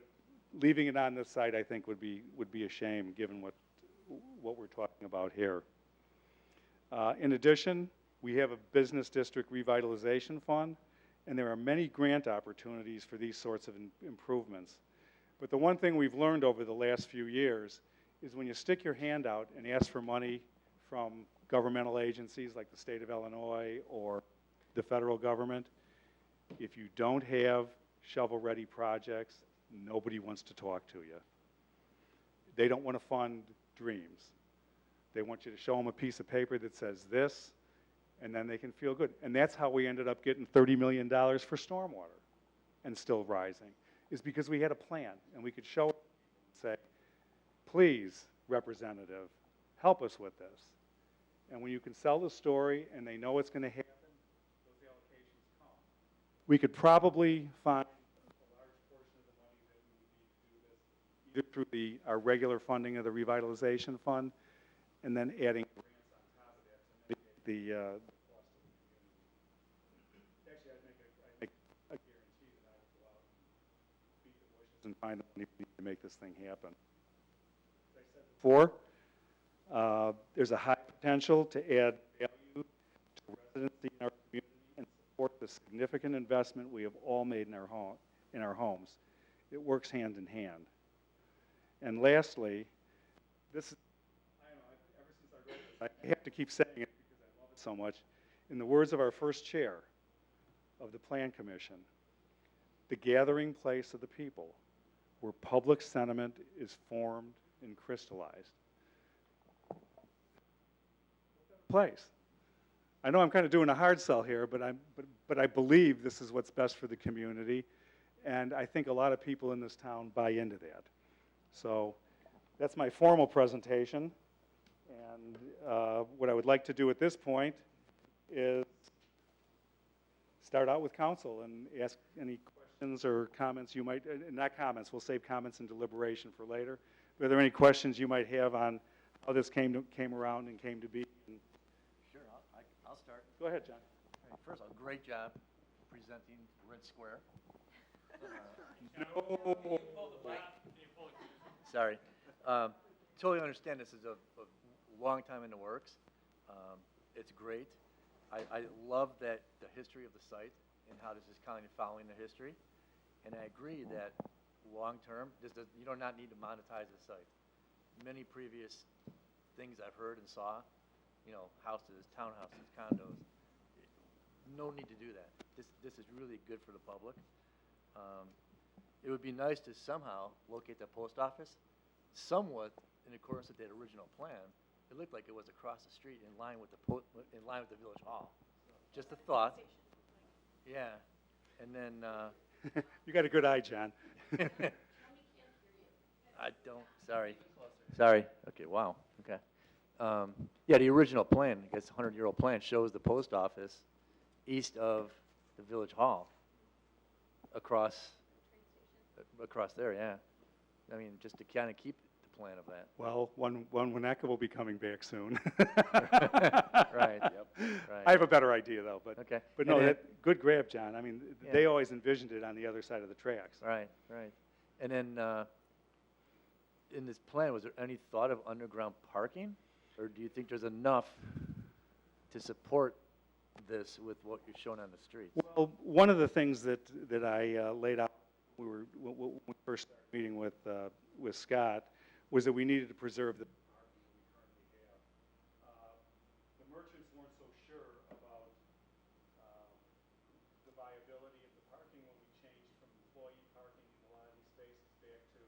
leaving it on this site, I think, would be a shame given what we're talking about here. In addition, we have a business district revitalization fund, and there are many grant opportunities for these sorts of improvements. But the one thing we've learned over the last few years is when you stick your hand out and ask for money from governmental agencies like the state of Illinois or the federal government, if you don't have shovel-ready projects, nobody wants to talk to you. They don't want to fund dreams. They want you to show them a piece of paper that says this, and then they can feel good. And that's how we ended up getting $30 million for stormwater and still rising, is because we had a plan, and we could show it and say, please, representative, help us with this. And when you can sell the story and they know it's going to happen, those allocations come. We could probably find a large portion of the money that we would need to do this, either through our regular funding of the revitalization fund, and then adding grants on top of that to mitigate the cost of the community. Actually, I'd make a guarantee that I would go out and beat the bushes and find the money we need to make this thing happen. As I said before, there's a high potential to add value to residency in our community and support the significant investment we have all made in our homes. It works hand in hand. And lastly, this is, I don't know, ever since I read this, I have to keep saying it because I love it so much. In the words of our first chair of the Plan Commission, the gathering place of the people, where public sentiment is formed and crystallized. Place. I know I'm kind of doing a hard sell here, but I believe this is what's best for the community, and I think a lot of people in this town buy into that. So that's my formal presentation, and what I would like to do at this point is start out with council and ask any questions or comments you might, not comments, we'll save comments and deliberation for later. Are there any questions you might have on how this came around and came to be? Sure, I'll start. Go ahead, John. All right, first of all, great job presenting Red Square. Sorry. Totally understand this is a long time in the works. It's great. I love that the history of the site and how this is kind of following the history. And I agree that long term, you do not need to monetize the site. Many previous things I've heard and saw, you know, houses, townhouses, condos, no need to do that. This is really good for the public. It would be nice to somehow locate the post office somewhat in accordance with that original plan. It looked like it was across the street in line with the village hall. Just a thought. Yeah. And then You got a good eye, John. I don't, sorry. Sorry. Okay, wow. Okay. Yeah, the original plan, I guess 100-year-old plan, shows the post office east of the village hall, across there, yeah. I mean, just to kind of keep the plan of that. Well, one Winnetka will be coming back soon. Right, yep, right. I have a better idea, though, but, Okay. but no, And then- good grab, John. I mean, Yeah. they always envisioned it on the other side of the tracks. Right, right. And then, in this plan, was there any thought of underground parking? Or do you think there's enough to support this with what you're showing on the streets? Well, one of the things that I laid out when we first started meeting with Scott was that we needed to preserve the parking we currently have. The merchants weren't so sure about the viability of the parking when we changed from employee parking in a lot of these spaces back to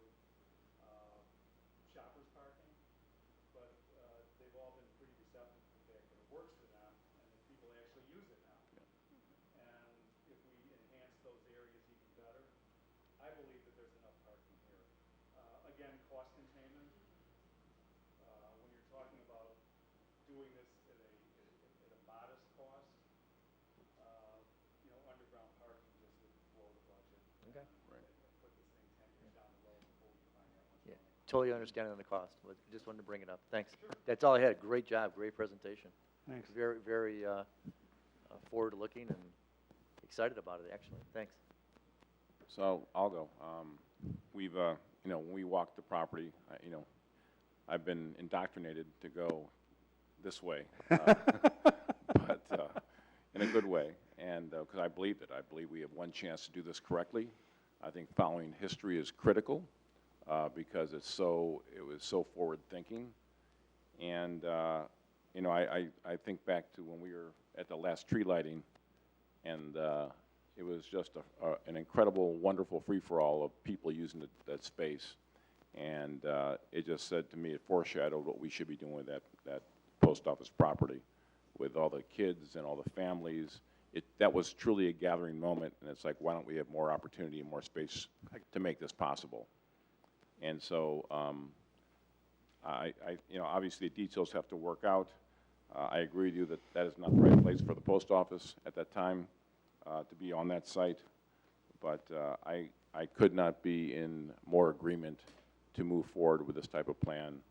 shoppers parking, but they've all been pretty receptive to the fact that it works for them and that people actually use it now. And if we enhance those areas even better, I believe that there's enough parking here. Again, cost containment. When you're talking about doing this at a modest cost, underground parking just would blow the budget. Okay. And put this thing 10 years down the road before we find out what's Yeah, going on. totally understanding the cost. Just wanted to bring it up. Thanks. That's all I had. Great job, great presentation. Thanks. Very, very forward-looking and excited about it, actually. Thanks. So I'll go. We've, when we walk the property, I've been indoctrinated to go this way, but in a good way, and because I believe it. I believe we have one chance to do this correctly. I think following history is critical because it was so forward-thinking, and I think back to when we were at the last tree lighting, and it was just an incredible, wonderful free-for-all of people using that space. And it just said to me, it foreshadowed what we should be doing with that post office property, with all the kids and all the families. That was truly a gathering moment, and it's like, why don't we have more opportunity and more space to make this possible? And so, obviously the details have to work out. I agree with you that that is not the right place for the post office at that time to be on that site, but I could not be in more agreement to move forward with this type of plan,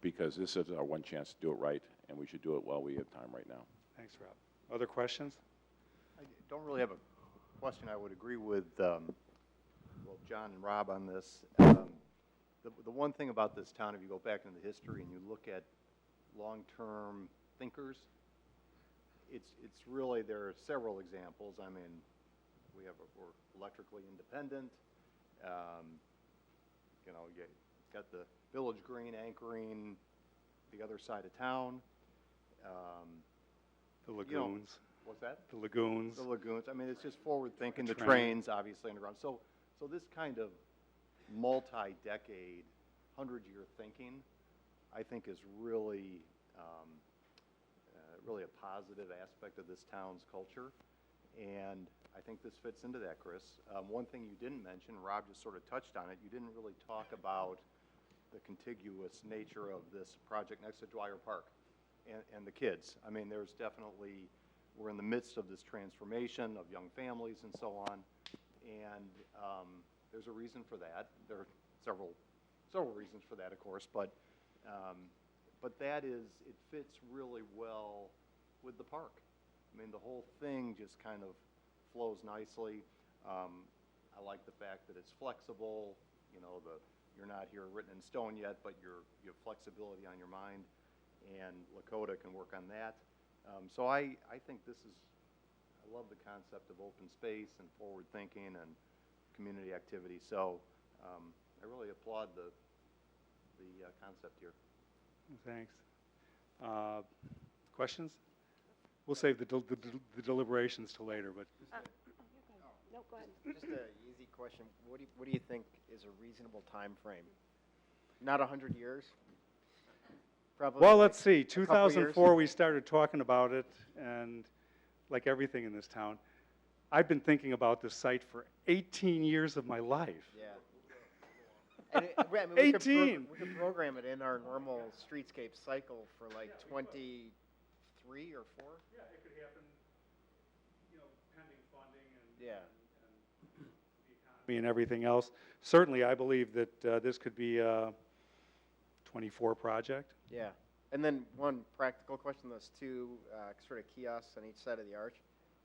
because this is our one chance to do it right, and we should do it while we have time right now. Thanks, Rob. Other questions? I don't really have a question. I would agree with, John and Rob on this. The one thing about this town, if you go back into history and you look at long-term thinkers, it's really, there are several examples. I mean, we're electrically independent. You got the Village Green anchoring the other side of town. The lagoons. What's that? The lagoons. The lagoons. I mean, it's just forward-thinking. The Train. trains, obviously, underground. So this kind of multi-decade, 100-year thinking, I think, is really, really a positive aspect of this town's culture. And I think this fits into that, Chris. One thing you didn't mention, Rob just sort of touched on it, you didn't really talk about the contiguous nature of this project next to Dwyer Park and the kids. I mean, there's definitely, we're in the midst of this transformation of young families and so on, and there's a reason for that. There are several reasons for that, of course, but that is, it fits really well with the park. I mean, the whole thing just kind of flows nicely. I like the fact that it's flexible. You know, you're not here written in stone yet, but you have flexibility on your mind, and Lakota can work on that. So I think I love the concept of open space and forward thinking and community activity. So I really applaud the concept here. Thanks. Questions? We'll save the deliberations till later, but No, go ahead. Just an easy question. What do you think is a reasonable time frame? Not 100 years? Probably. well, let's see. a couple years? 2004, we started talking about it, and like everything in this town, I've been thinking about this site for 18 years of my life. Yeah. And I mean, 18. We could program it in our normal streetscape cycle for like 23 or 4. Yeah, it could happen, pending funding and, Yeah. and the economy and everything else. Certainly, I believe that this could be a 24 project. Yeah. And then one practical question, those two sort of kiosks on each side of the arch.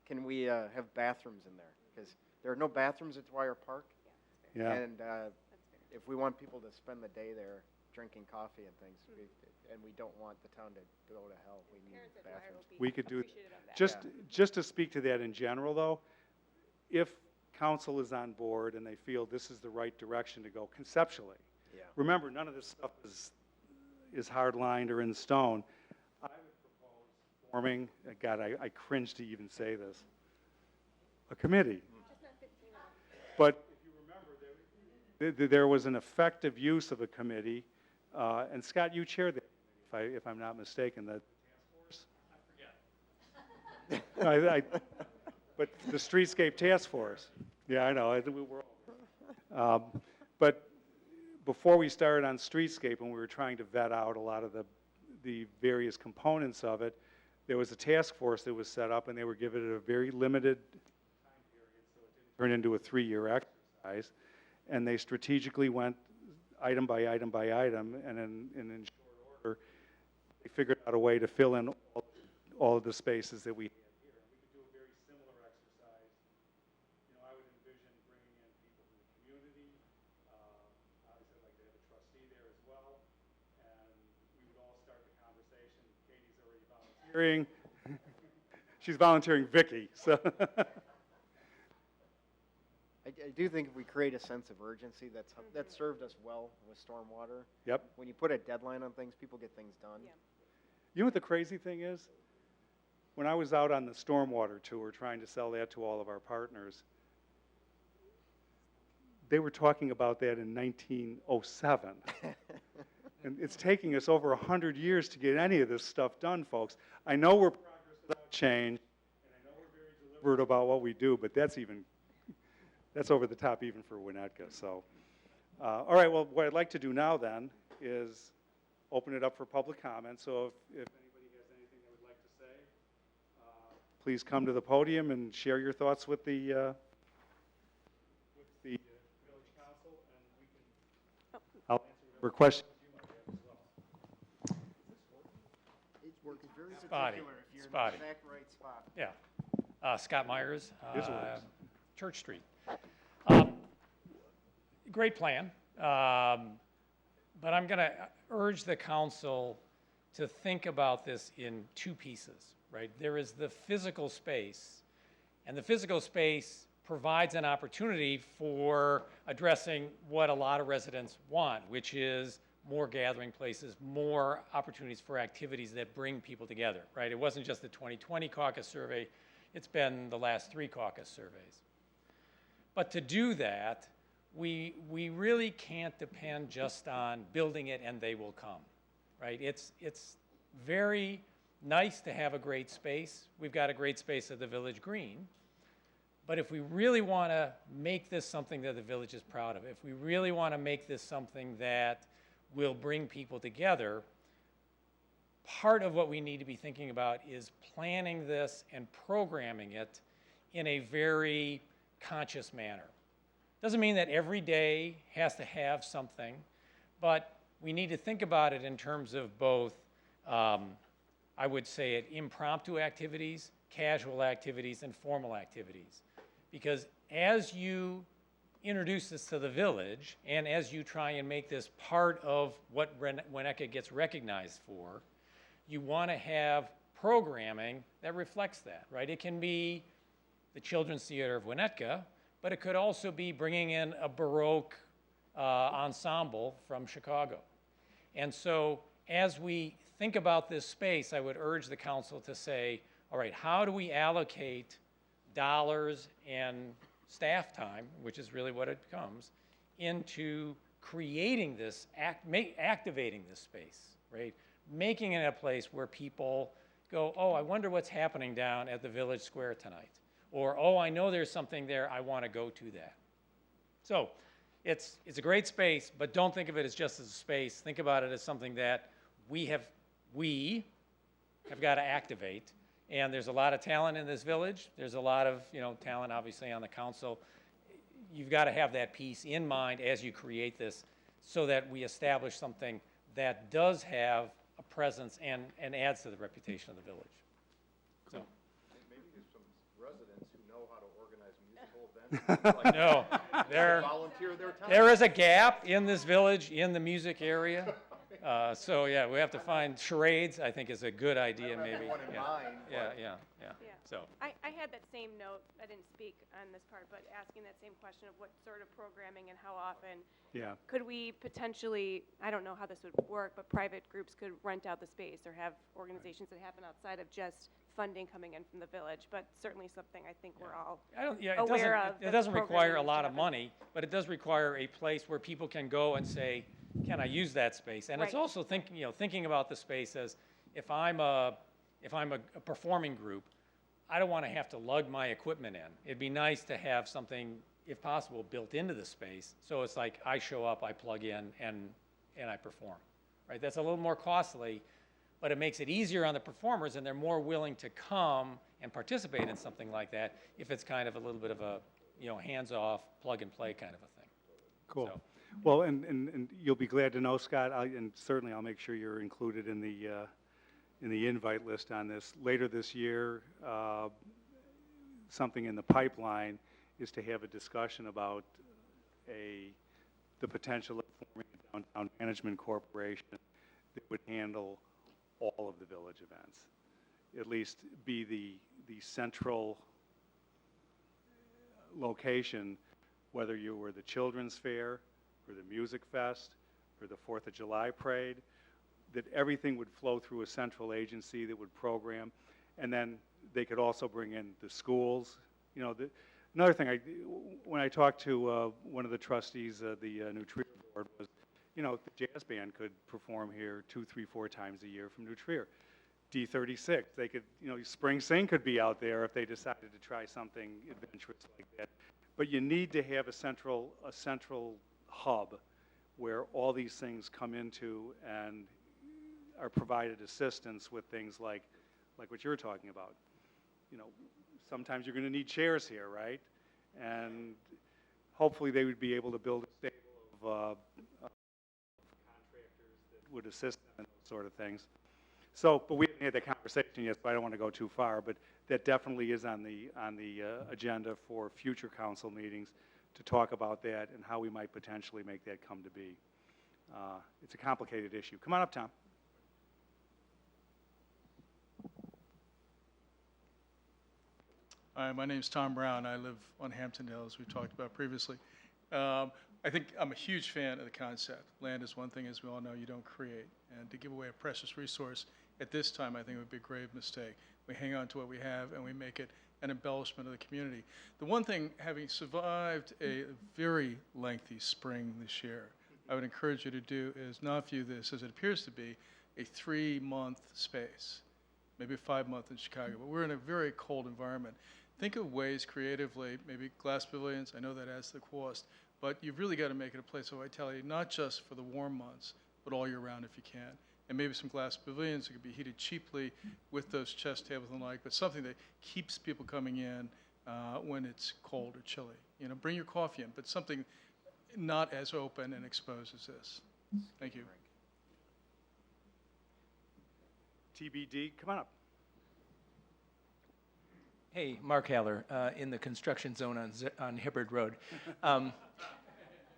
Can we have bathrooms in there? Because there are no bathrooms at Dwyer Park. Yeah. And if we want people to spend the day there drinking coffee and things, and we don't want the town to go to hell, we need Parents at Dwyer bathrooms. will be We could do, appreciative of that. just to speak to that in general, though, if council is on board and they feel this is the right direction to go conceptually. Yeah. Remember, none of this stuff is hard-lined or in stone. I would propose forming, God, I cringe to even say this, a committee. Just not 15 of them. But if you remember, there was an effective use of a committee, and Scott, you chaired that, if I'm not mistaken, the task force? I forget. But the Streetscape Task Force. Yeah, I know. We're but before we started on Streetscape, and we were trying to vet out a lot of the various components of it, there was a task force that was set up, and they were given a very limited time period, so it didn't turn into a 3-year exercise. And they strategically went item by item by item, and in short order, they figured out a way to fill in all of the spaces that we had here. And we could do a very similar exercise. I would envision bringing in people from the community. Obviously, I'd like to have a trustee there as well. And we would all start the conversation. Katie's already volunteering. She's volunteering Vicky, so. I do think if we create a sense of urgency, that's served us well with stormwater. Yep. When you put a deadline on things, people get things done. Yeah. You know what the crazy thing is? When I was out on the stormwater tour trying to sell that to all of our partners, they were talking about that in 1907. And it's taking us over 100 years to get any of this stuff done, folks. I know we're progress without change, and I know we're very deliberate about what we do, but that's over the top even for Winnetka. So, all right, well, what I'd like to do now then is open it up for public comment. So if anybody has anything they would like to say, please come to the podium and share your thoughts with the village council, and we can, I'll answer whatever questions you might have as well. It's working very Spotty, particular if you're spotty. in the exact right spot. Yeah. Scott Myers, His words. Church Street. Great plan, but I'm going to urge the council to think about this in two pieces, right? There is the physical space, and the physical space provides an opportunity for addressing what a lot of residents want, which is more gathering places, more opportunities for activities that bring people together, right? It wasn't just the 2020 caucus survey, it's been the last 3 caucus surveys. But to do that, we really can't depend just on building it and they will come, right? It's very nice to have a great space. We've got a great space at the Village Green. But if we really want to make this something that the village is proud of, if we really want to make this something that will bring people together, part of what we need to be thinking about is planning this and programming it in a very conscious manner. Doesn't mean that every day has to have something, but we need to think about it in terms of both, I would say it, impromptu activities, casual activities, and formal activities. Because as you introduce this to the village, and as you try and make this part of what Winnetka gets recognized for, you want to have programming that reflects that, right? It can be the Children's Theater of Winnetka, but it could also be bringing in a Baroque ensemble from Chicago. And so as we think about this space, I would urge the council to say, all right, how do we allocate dollars and staff time, which is really what it becomes, into creating this, activating this space, right? Making it a place where people go, oh, I wonder what's happening down at the Village Square tonight. Or, oh, I know there's something there, I want to go to that. So it's a great space, but don't think of it as just as a space. Think about it as something that we have got to activate. And there's a lot of talent in this village. There's a lot of talent, obviously, on the council. You've got to have that piece in mind as you create this so that we establish something that does have a presence and adds to the reputation of the village. So. Maybe there's some residents who know how to organize musical events. No, Volunteer their time. there is a gap in this village in the music area. So yeah, we have to find charades. I think is a good idea, maybe. One in mind, but- Yeah. So I had that same note, I didn't speak on this part, but asking that same question of what sort of programming and how often. Yeah. Could we potentially, I don't know how this would work, but private groups could rent out the space or have organizations that happen outside of just funding coming in from the village, but certainly something I think we're all aware of. It doesn't require a programming lot needs of to happen. money, but it does require a place where people can go and say, can I use that space? And it's Right. also thinking about the space as if I'm a performing group, I don't want to have to lug my equipment in. It'd be nice to have something, if possible, built into the space. So it's like I show up, I plug in, and I perform. Right? That's a little more costly, but it makes it easier on the performers, and they're more willing to come and participate in something like that if it's kind of a little bit of a hands-off, plug-and-play kind of a thing. Cool. So. Well, and you'll be glad to know, Scott, and certainly I'll make sure you're included in the invite list on this. Later this year, something in the pipeline is to have a discussion about the potential of forming a downtown management corporation that would handle all of the village events, at least be the central location, whether you were the Children's Fair, or the Music Fest, or the 4th of July Parade, that everything would flow through a central agency that would program, and then they could also bring in the schools. Another thing, when I talked to one of the trustees of the New-Trier board was, you know, the jazz band could perform here 2, 3, 4 times a year from New-Trier. D36, they could, you know, Spring Sing could be out there if they decided to try something adventurous like that. But you need to have a central hub where all these things come into and are provided assistance with things like what you're talking about. You know, sometimes you're going to need chairs here, right? And hopefully they would be able to build a stable of contractors that would assist them in those sort of things. So, but we haven't had that conversation yet, so I don't want to go too far, but that definitely is on the agenda for future council meetings to talk about that and how we might potentially make that come to be. It's a complicated issue. Come on up, Tom. Hi, my name's Tom Brown. I live on Hampton Hill, as we talked about previously. I think I'm a huge fan of the concept. Land is one thing, as we all know, you don't create. And to give away a precious resource at this time, I think would be a grave mistake. We hang on to what we have and we make it an embellishment of the community. The one thing, having survived a very lengthy spring this year, I would encourage you to do is not view this as it appears to be a 3-month space, maybe a 5-month in Chicago, but we're in a very cold environment. Think of ways creatively, maybe glass pavilions, I know that adds to the cost, but you've really got to make it a place of vitality, not just for the warm months, but all year round if you can. And maybe some glass pavilions that could be heated cheaply with those chess tables and the like, but something that keeps people coming in when it's cold or chilly. You know, bring your coffee in, but something not as open and exposed as this. Thank you. TBD, come on up. Hey, Mark Haller, in the construction zone on Hibbard Road.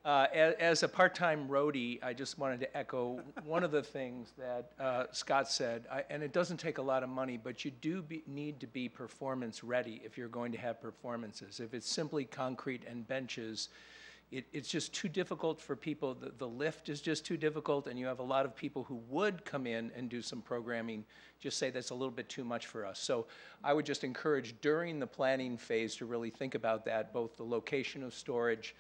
As a part-time roadie, I just wanted to echo one of the things that Scott said, and it doesn't take a lot of money, but you do need to be performance ready if you're going to have performances. If it's simply concrete and benches, it's just too difficult for people. The lift is just too difficult, and you have a lot of people who would come in and do some programming, just say that's a little bit too much for us. So I would just encourage during the planning phase to really think about that, both the location of storage,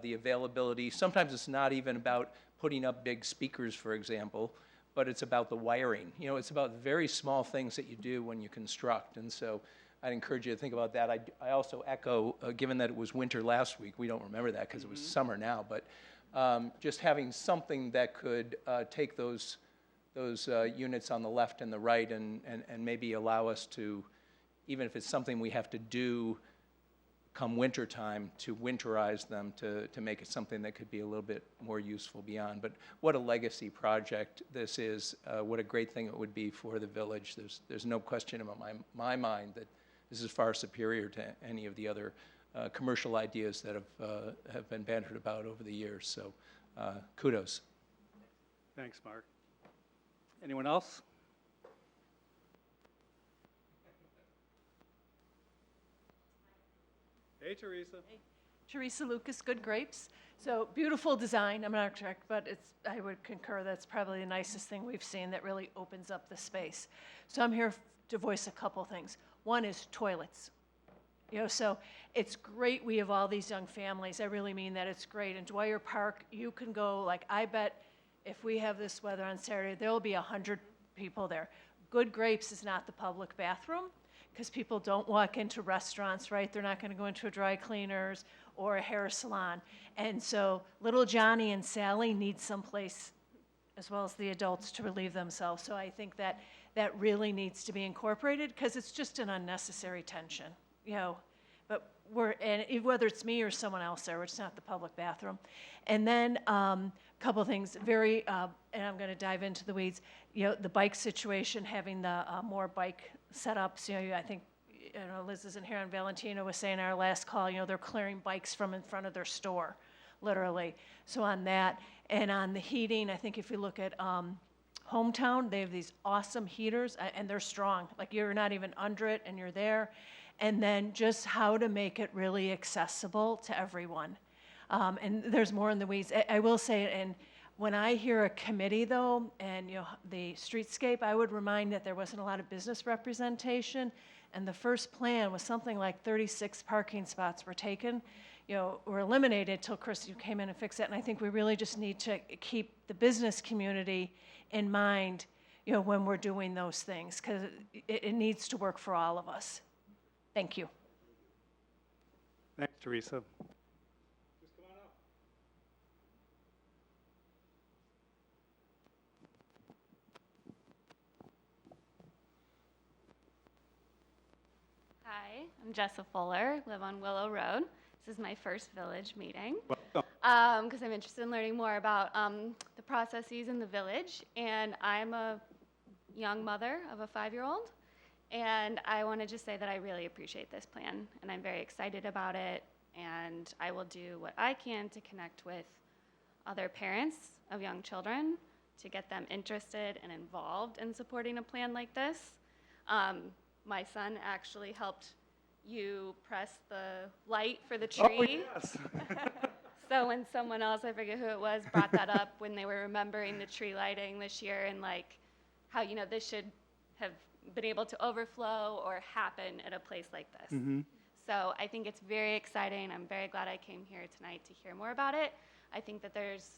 the availability. Sometimes it's not even about putting up big speakers, for example, but it's about the wiring. You know, it's about very small things that you do when you construct, and so I'd encourage you to think about that. I also echo, given that it was winter last week, we don't remember that because it was summer now, but just having something that could take those units on the left and the right and maybe allow us to, even if it's something we have to do come winter time, to winterize them to make it something that could be a little bit more useful beyond. But what a legacy project this is, what a great thing it would be for the village. There's no question in my mind that this is far superior to any of the other commercial ideas that have been bantered about over the years. So kudos. Thanks, Mark. Anyone else? Hey, Teresa. Hey. Teresa Lucas, Good Grapes. So beautiful design. I'm an architect, but I would concur that's probably the nicest thing we've seen that really opens up the space. So I'm here to voice a couple things. One is toilets. You know, so it's great we have all these young families. I really mean that. It's great. In Dwyer Park, you can go, like, I bet if we have this weather on Saturday, there will be 100 people there. Good Grapes is not the public bathroom because people don't walk into restaurants, right? They're not going to go into a dry cleaners or a hair salon. And so little Johnny and Sally need someplace, as well as the adults, to relieve themselves. So I think that really needs to be incorporated because it's just an unnecessary tension, you know. But whether it's me or someone else there, it's not the public bathroom. And then a couple things, and I'm going to dive into the weeds. You know, the bike situation, having the more bike setups. You know, I think, you know, Liz isn't here, and Valentina was saying in our last call, you know, they're clearing bikes from in front of their store, literally. So on that, and on the heating, I think if you look at Hometown, they have these awesome heaters, and they're strong. Like, you're not even under it, and you're there. And then just how to make it really accessible to everyone. And there's more in the weeds. I will say, and When I hear a committee, though, and, you know, the streetscape, I would remind that there wasn't a lot of business representation, and the first plan was something like 36 parking spots were taken, you know, were eliminated till Chris, you came in and fixed it, and I think we really just need to keep the business community in mind, you know, when we're doing those things, because it needs to work for all of us. Thank you. Thanks, Teresa. Hi, I'm Jessa Fuller, live on Willow Road. This is my first village meeting Welcome. because I'm interested in learning more about the processes in the village. And I'm a young mother of a 5-year-old. And I want to just say that I really appreciate this plan, and I'm very excited about it. And I will do what I can to connect with other parents of young children to get them interested and involved in supporting a plan like this. My son actually helped you press the light for the tree. Oh, yes. So when someone else, I forget who it was, brought that up when they were remembering the tree lighting this year and like how, you know, this should have been able to overflow or happen at a place like this. Mm-hmm. So I think it's very exciting. I'm very glad I came here tonight to hear more about it. I think that there's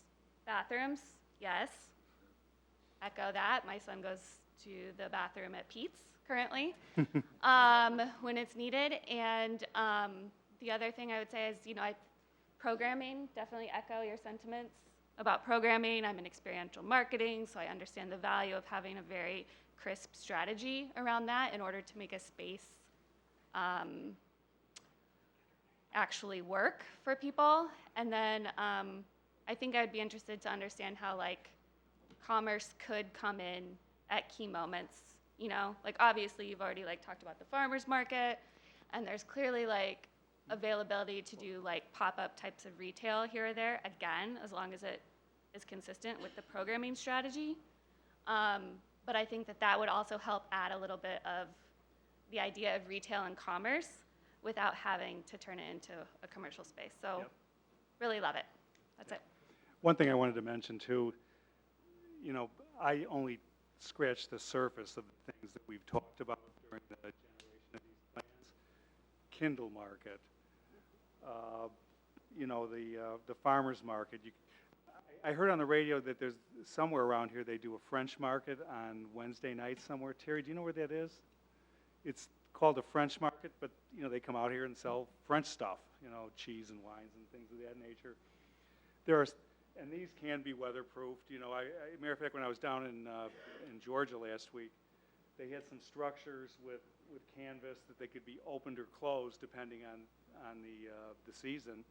bathrooms, yes. Echo that. My son goes to the bathroom at Pete's currently when it's needed. And the other thing I would say is, you know, programming, definitely echo your sentiments about programming. I'm in experiential marketing, so I understand the value of having a very crisp strategy around that in order to make a space actually work for people. And then I think I'd be interested to understand how like commerce could come in at key moments, you know, like obviously you've already like talked about the farmer's market, and there's clearly like availability to do like pop-up types of retail here or there, again, as long as it is consistent with the programming strategy. But I think that that would also help add a little bit of the idea of retail and commerce without having to turn it into a commercial space. So really love it. That's it. One thing I wanted to mention too, you know, I only scratched the surface of the things that we've talked about during the generation of these plans. Kindle market, you know, the farmer's market. I heard on the radio that there's somewhere around here they do a French market on Wednesday night somewhere. Terry, do you know where that is? It's called a French market, but you know they come out here and sell French stuff, you know, cheese and wines and things of that nature. And these can be weatherproofed. You know, matter of fact, when I was down in Georgia last week, they had some structures with canvas that they could be opened or closed depending on the season.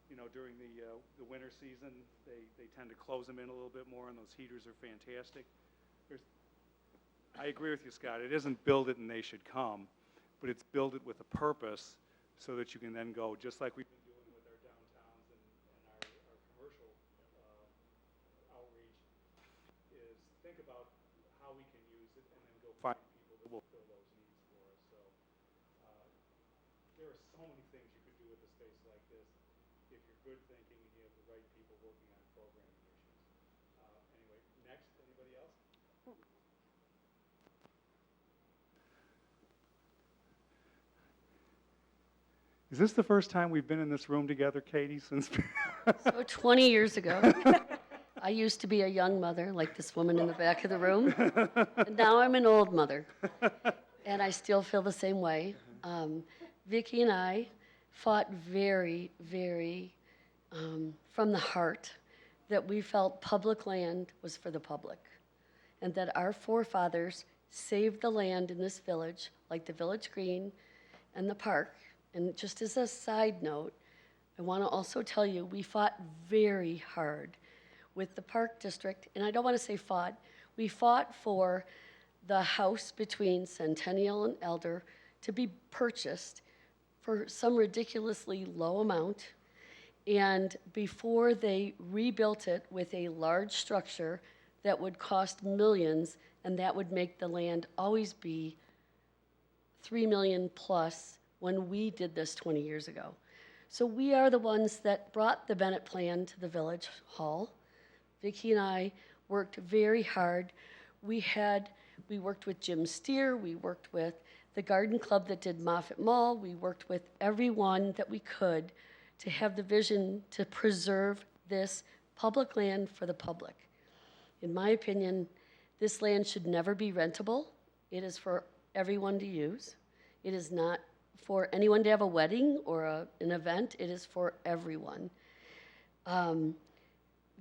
You know, during the winter season, they tend to close them in a little bit more, and those heaters are fantastic. I agree with you, Scott. It isn't build it and they should come, but it's build it with a purpose so that you can then go, just like we've been doing with our downtowns and our commercial outreach, is think about how we can use it and then go find people that will fill those needs for us. So there are so many things you could do with a space like this if you're good thinking and you have the right people working on programming issues. Anyway, next, anybody else? Is this the first time we've been in this room together, Katie, since? So 20 years ago, I used to be a young mother, like this woman in the back of the room. And now I'm an old mother. And I still feel the same way. Vicki and I fought very, very from the heart that we felt public land was for the public. And that our forefathers saved the land in this village, like the village green and the park. And just as a side note, I want to also tell you, we fought very hard with the Park District, and I don't want to say fought, we fought for the house between Centennial and Elder to be purchased for some ridiculously low amount, and before they rebuilt it with a large structure that would cost millions, and that would make the land always be $3 million plus when we did this 20 years ago. So we are the ones that brought the Bennett plan to the village hall Vicki and I worked very hard. We worked with Jim Steer, we worked with the garden club that did Moffett Mall, we worked with everyone that we could to have the vision to preserve this public land for the public. In my opinion, this land should never be rentable. It is for everyone to use. It is not for anyone to have a wedding or an event. It is for everyone.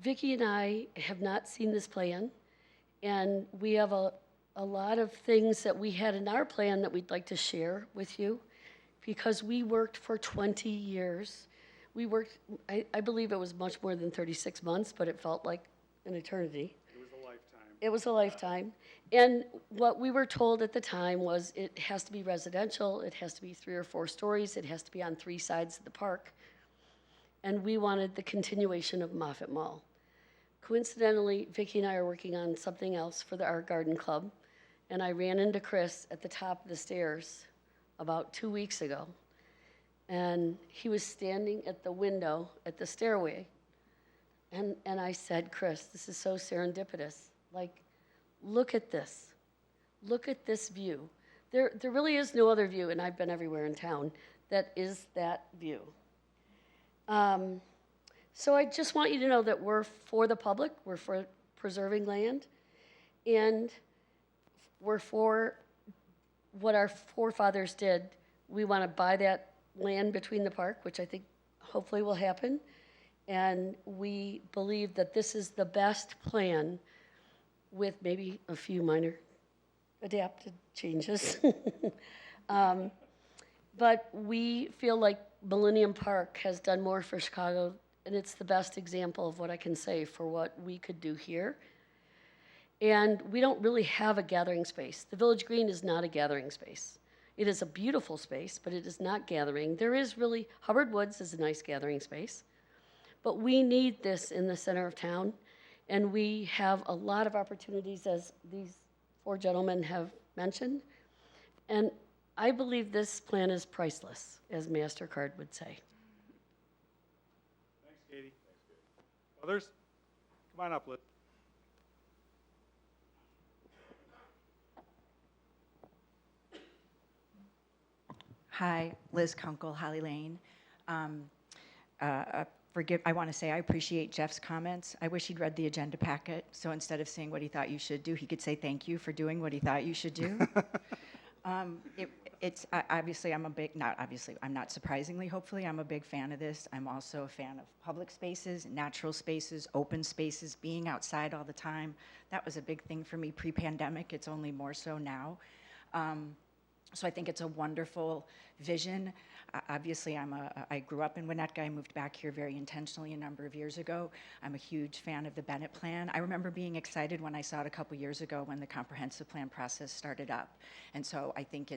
Vicki and I have not seen this plan, and we have a lot of things that we had in our plan that we'd like to share with you, because we worked for 20 years. We worked, I believe it was much more than 36 months, but it felt like an eternity. It was a lifetime. It was a lifetime. And what we were told at the time was it has to be residential, it has to be 3 or 4 stories, it has to be on 3 sides of the park. And we wanted the continuation of Moffett Mall. Coincidentally, Vicki and I are working on something else for our garden club, and I ran into Chris at the top of the stairs about 2 weeks ago. And he was standing at the window at the stairway. And I said, Chris, this is so serendipitous. Like, look at this. Look at this view. There really is no other view, and I've been everywhere in town, that is that view. So I just want you to know that we're for the public, we're for preserving land, and we're for what our forefathers did. We want to buy that land between the park, which I think hopefully will happen. And we believe that this is the best plan with maybe a few minor adapted changes. But we feel like Millennium Park has done more for Chicago, and it's the best example of what I can say for what we could do here. And we don't really have a gathering space. The Village Green is not a gathering space. It is a beautiful space, but it is not gathering. There is really, Hubbard Woods is a nice gathering space, but we need this in the center of town, and we have a lot of opportunities, as these 4 gentlemen have mentioned, and I believe this plan is priceless, as MasterCard would say. Thanks, Katie. Others? Come on up, Liz. Hi, Liz Kunkel, Holly Lane. I want to say I appreciate Jeff's comments. I wish he'd read the agenda packet, so instead of saying what he thought you should do, he could say thank you for doing what he thought you should do. Obviously, I'm not surprisingly, hopefully, I'm a big fan of this. I'm also a fan of public spaces, natural spaces, open spaces, being outside all the time. That was a big thing for me pre-pandemic. It's only more so now. So I think it's a wonderful vision. Obviously, I grew up in Winnetka. I moved back here very intentionally a number of years ago. I'm a huge fan of the Bennett Plan. I remember being excited when I saw it a couple years ago when the comprehensive plan process started up. And so I think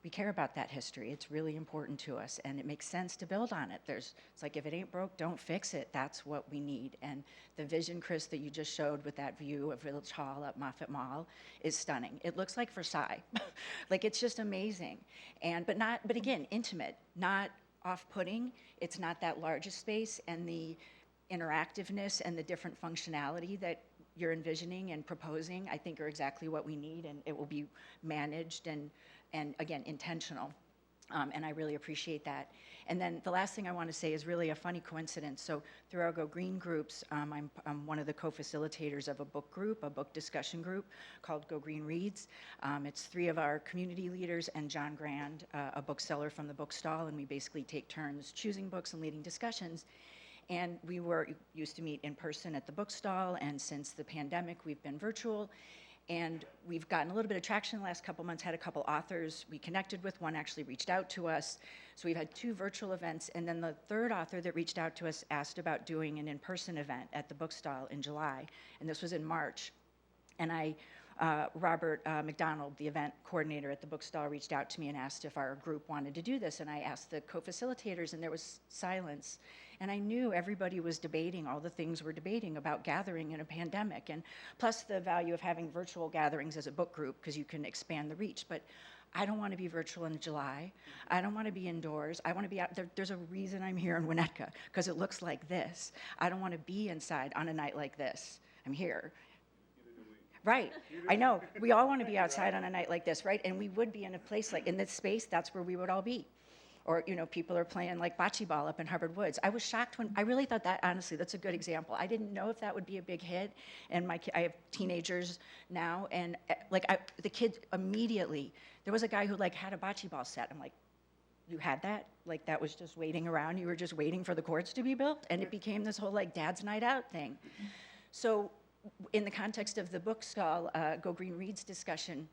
we care about that history. It's really important to us, and it makes sense to build on it. It's like, if it ain't broke, don't fix it. That's what we need. And the vision, Chris, that you just showed with that view of Village Hall at Moffett Mall is stunning. It looks like Versailles. Like, it's just amazing. But again, intimate, not off-putting. It's not that large a space, and the interactiveness and the different functionality that you're envisioning and proposing, I think, are exactly what we need, and it will be managed and again, intentional. And I really appreciate that. And then the last thing I want to say is really a funny coincidence. So through our Go Green groups, I'm one of the co-facilitators of a book discussion group called Go Green Reads. It's 3 of our community leaders and John Grand, a bookseller from the bookstall, and we basically take turns choosing books and leading discussions. And we used to meet in person at the bookstall, and since the pandemic, we've been virtual. And we've gotten a little bit of traction in the last couple months, had a couple authors we connected with. One actually reached out to us. So we've had 2 virtual events. And then the 3rd author that reached out to us asked about doing an in-person event at the bookstall in July. And this was in March. And Robert McDonald, the event coordinator at the bookstall, reached out to me and asked if our group wanted to do this. And I asked the co-facilitators, and there was silence. And I knew everybody was debating all the things we're debating about gathering in a pandemic, and plus the value of having virtual gatherings as a book group, because you can expand the reach. But I don't want to be virtual in July. I don't want to be indoors. I want to be out. There's a reason I'm here in Winnetka, because it looks like this. I don't want to be inside on a night like this. I'm here. Right. I know. We all want to be outside on a night like this, right? And we would be in a place like, in this space, that's where we would all be. Or, you know, people are playing like bocce ball up in Harvard Woods. I was shocked when, I really thought that, honestly, that's a good example. I didn't know if that would be a big hit. And I have teenagers now, and the kids immediately, there was a guy who like had a bocce ball set. I'm like, you had that? Like that was just waiting around? You were just waiting for the courts to be built? And it became this whole like dad's night out thing. So in the context of the book stall, Go Green Reads discussion,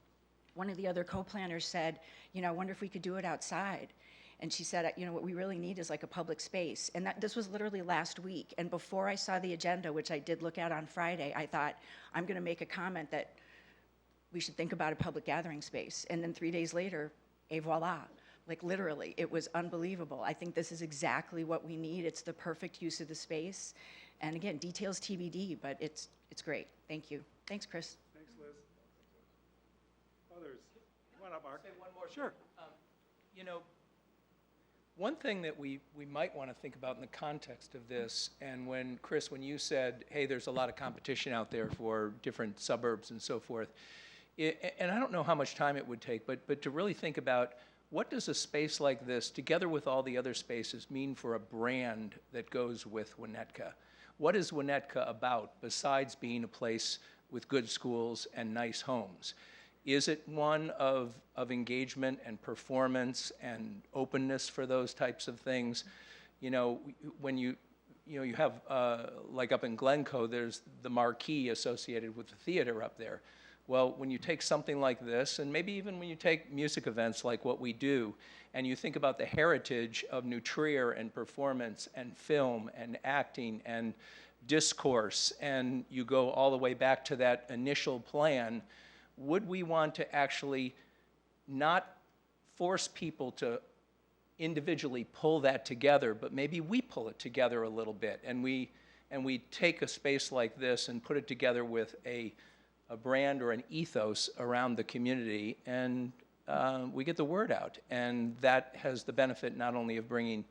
one of the other co-planners said, you know, I wonder if we could do it outside. And she said, you know, what we really need is like a public space. And this was literally last week. And before I saw the agenda, which I did look at on Friday, I thought, I'm going to make a comment that we should think about a public gathering space. And then 3 days later, et voila. Like literally, it was unbelievable. I think this is exactly what we need. It's the perfect use of the space. And again, details TBD, but it's great. Thank you. Thanks, Chris. Thanks, Liz. Others? Come on up, Mark. Say one more. Sure. You know, one thing that we might want to think about in the context of this, and when, Chris, when you said, hey, there's a lot of competition out there for different suburbs and so forth, and I don't know how much time it would take, but to really think about what does a space like this, together with all the other spaces, mean for a brand that goes with Winnetka? What is Winnetka about besides being a place with good schools and nice homes? Is it one of engagement and performance and openness for those types of things? You know, when you have, like up in Glencoe, there's the marquee associated with the theater up there. Well, when you take something like this, and maybe even when you take music events like what we do, and you think about the heritage of New Trier and performance and film and acting and discourse, and you go all the way back to that initial plan, would we want to actually not force people to individually pull that together, but maybe we pull it together a little bit, and we take a space like this and put it together with a brand or an ethos around the community, and we get the word out. And that has the benefit not only of bringing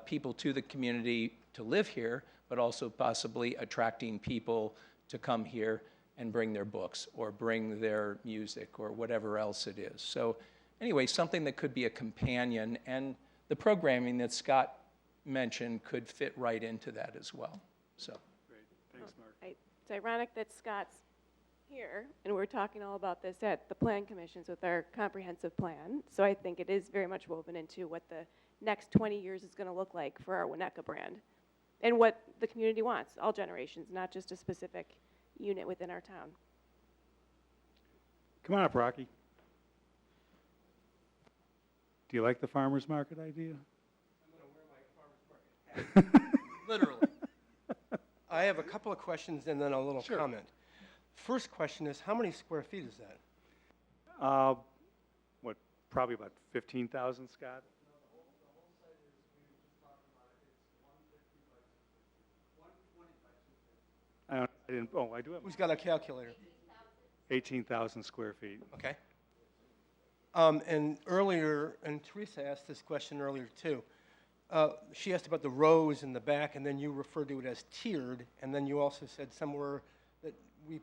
people to the community to live here, but also possibly attracting people to come here and bring their books or bring their music or whatever else it is. So anyway, something that could be a companion, and the programming that Scott mentioned could fit right into that as well. So. Great. Thanks, Mark. It's ironic that Scott's here, and we're talking all about this at the plan commissions with our comprehensive plan. So I think it is very much woven into what the next 20 years is going to look like for our Winnetka brand and what the community wants, all generations, not just a specific unit within our town. Come on up, Rocky. Do you like the farmer's market idea? I'm going to wear my farmer's market hat. Literally. I have a couple of questions and then a little comment. First question is, how many square feet is that? What, probably about 15,000, Scott? I didn't, oh, I do have. Who's got a calculator? 18,000 square feet. Okay. And earlier, and Teresa asked this question earlier too. She asked about the rows in the back, and then you referred to it as tiered, and then you also said somewhere that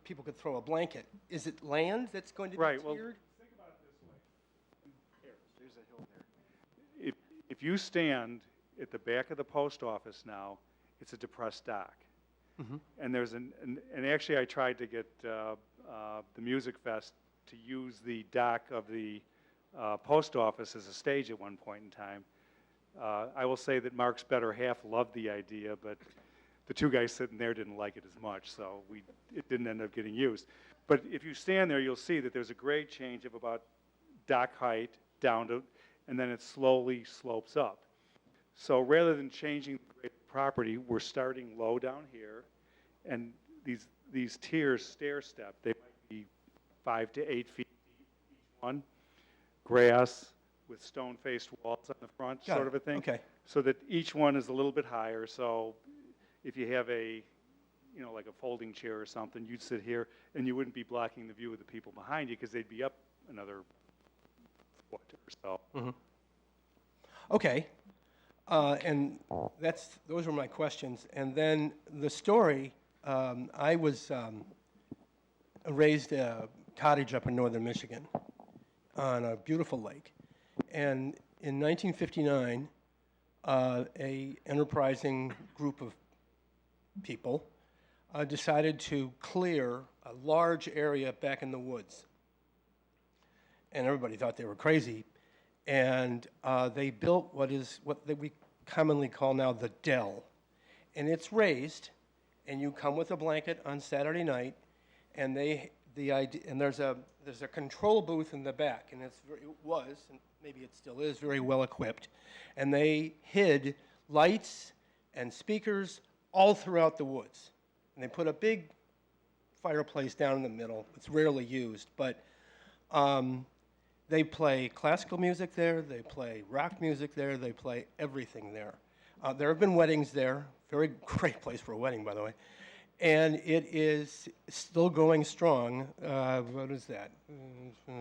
people could throw a blanket. Is it land that's going to be tiered? Well, think about it this way. Here, there's a hill there. If you stand at the back of the post office now, it's a depressed dock. Mm-hmm. And there's and actually I tried to get the Music Fest to use the dock of the post office as a stage at one point in time. I will say that Mark's better half loved the idea, but the two guys sitting there didn't like it as much, so it didn't end up getting used. But if you stand there, you'll see that there's a grade change of about dock height down to, and then it slowly slopes up. So rather than changing the grade of the property, we're starting low down here, and these tiers stair step. They might be 5 to 8 feet deep, each one, grass with stone-faced walls on the front, sort of a thing. Okay. So that each one is a little bit higher. So if you have like a folding chair or something, you'd sit here and you wouldn't be blocking the view of the people behind you because they'd be up another foot or so. Okay. And those were my questions. And then the story, I was raised a cottage up in northern Michigan on a beautiful lake. And in 1959, a enterprising group of people decided to clear a large area back in the woods. And everybody thought they were crazy. And they built what we commonly call now the dell. And it's raised, and you come with a blanket on Saturday night, and there's a control booth in the back, and it was, and maybe it still is, very well equipped. And they hid lights and speakers all throughout the woods. And they put a big fireplace down in the middle. It's rarely used, but they play classical music there, they play rock music there, they play everything there. There have been weddings there, very great place for a wedding, by the way. And it is still going strong, what is that,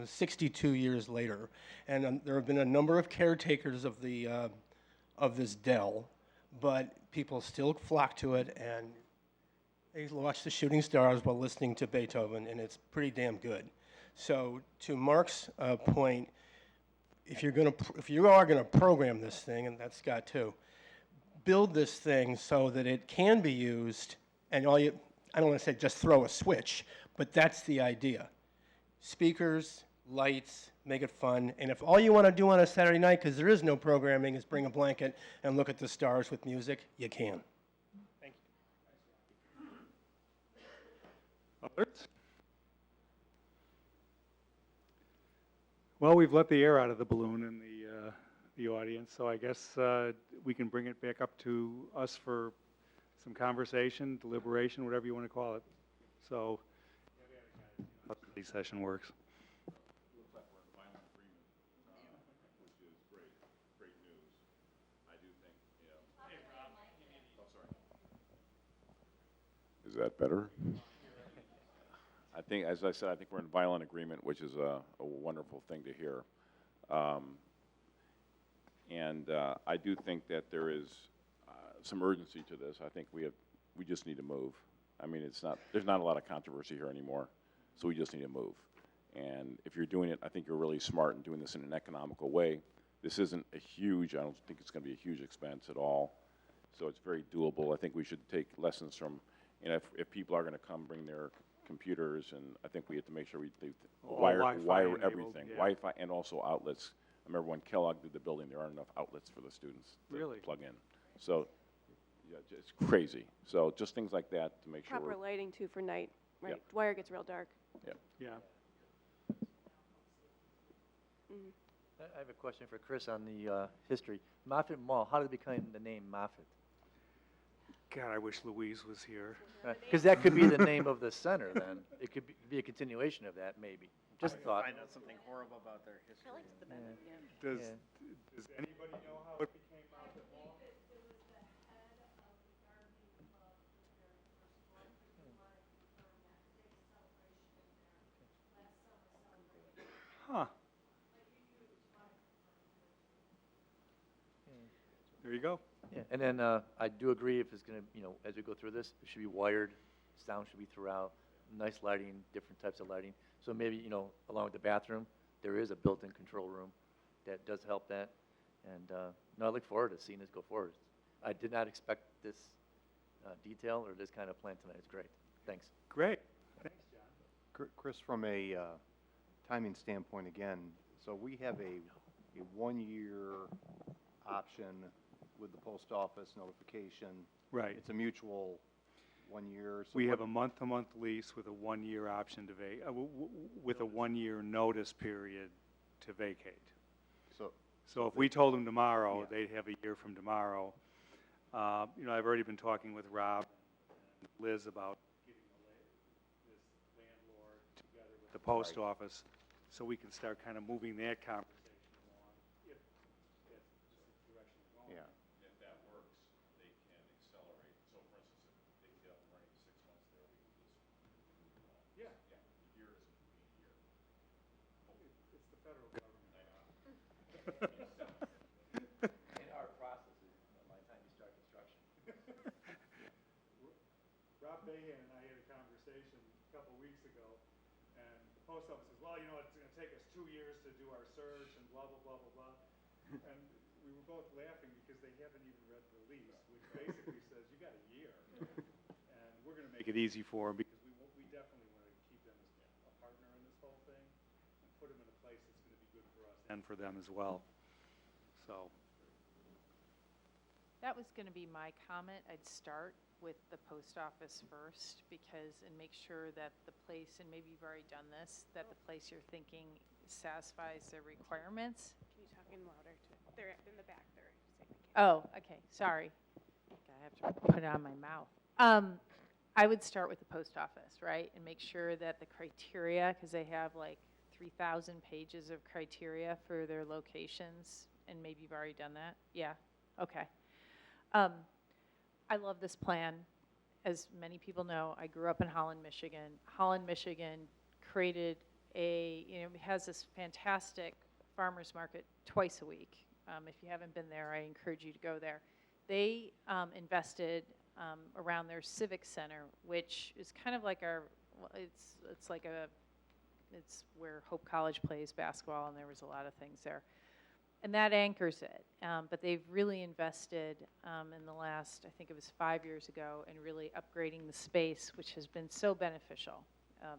62 years later. And there have been a number of caretakers of this dell, but people still flock to it, and they watch the shooting stars while listening to Beethoven, and it's pretty damn good. So to Mark's point, if you are going to program this thing, and that's Scott too, build this thing so that it can be used, and I don't want to say just throw a switch, but that's the idea. Speakers, lights, make it fun, and if all you want to do on a Saturday night, because there is no programming, is bring a blanket and look at the stars with music, you can. Thank you. Others? Well, we've let the air out of the balloon in the audience, so I guess we can bring it back up to us for some conversation, deliberation, whatever you want to call it. So, how the session works. Looks like we're in violent agreement, which is great news. I do think, Hey, Rob. Oh, sorry. Is that better? I think, as I said, I think we're in violent agreement, which is a wonderful thing to hear. And I do think that there is some urgency to this. I think we just need to move. I mean, there's not a lot of controversy here anymore, so we just need to move. And if you're doing it, I think you're really smart in doing this in an economical way. This isn't I don't think it's going to be a huge expense at all. So it's very doable. I think we should take lessons from, if people are going to come bring their computers, and I think we have to make sure they wire everything, yeah. Wi-Fi, and also outlets. I remember when Kellogg did the building, there aren't enough outlets for the students to plug in. So, yeah, it's crazy. So just things like that to make sure. Proper lighting too for night, right? Yep. Wire gets real dark. Yep. Yeah. I have a question for Chris on the history. Moffett Mall, how did it become the name Moffett? God, I wish Louise was here. Because that could be the name of the center then. It could be a continuation of that, maybe. Just thought. Find out something horrible about their history. Does anybody know how it became Moffett Mall? Huh. There you go. Yeah, and then I do agree if it's going to, as we go through this, it should be wired, sound should be throughout, nice lighting, different types of lighting. So maybe, along with the bathroom, there is a built-in control room that does help that. And I look forward to seeing this go forward. I did not expect this detail or this kind of plan tonight. It's great. Thanks. Great. Thanks, John. Chris, from a timing standpoint again, so we have a 1-year option with the post office notification. Right. It's a mutual 1 year. So we have a month-to-month lease with a 1-year option to with a 1-year notice period to vacate. So if we told them tomorrow, they'd have a year from tomorrow. I've already been talking with Rob and Liz about getting this landlord together with the post office so we can start kind of moving that conversation along if that's the direction we're going. Yeah. If that works, they can accelerate. So for instance, if they can get up and running in 6 months there, we can just move it on. Yeah. A year doesn't mean a year. It's the federal government. In our processes, by the time you start construction. Rob Bahan and I had a conversation a couple weeks ago, and the post office says, well, you know, it's going to take us 2 years to do our search and blah, blah, blah, blah, blah. And we were both laughing because they haven't even read the lease, which basically says you got a year. And we're going to make it easy for them because we definitely want to keep them as a partner in this whole thing and put them in a place that's going to be good for us and for them as well. So. That was going to be my comment. I'd start with the post office first and make sure that the place, and maybe you've already done this, that the place you're thinking satisfies their requirements. Can you talk in louder? They're in the back there. Oh, okay, sorry. I have to put it on my mouth. I would start with the post office, right? And make sure that the criteria, because they have like 3,000 pages of criteria for their locations, and maybe you've already done that? Yeah, okay. I love this plan. As many people know, I grew up in Holland, Michigan. Holland, Michigan created has this fantastic farmers market twice a week. If you haven't been there, I encourage you to go there. They invested around their civic center, which is kind of like it's where Hope College plays basketball, and there was a lot of things there. And that anchors it. But they've really invested in the last, I think it was 5 years ago, in really upgrading the space, which has been so beneficial.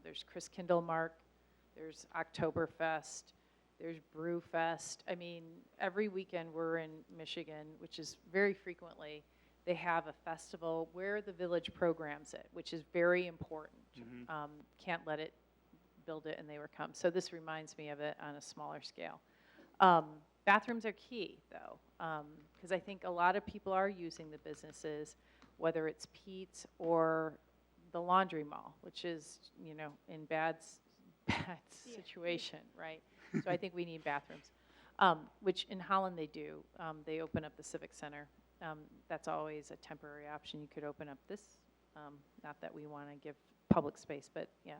There's Chris Kindle Mark, there's Oktoberfest, there's Brewfest. I mean, every weekend we're in Michigan, which is very frequently, they have a festival where the village programs it, which is very important. Mm-hmm. Can't let it build it and they were come. So this reminds me of it on a smaller scale. Bathrooms are key, though, because I think a lot of people are using the businesses, whether it's Pete's or the laundry mall, which is, in bad situation, right? So I think we need bathrooms, which in Holland they do. They open up the Civic Center. That's always a temporary option. You could open up this, not that we want to give public space, but yeah,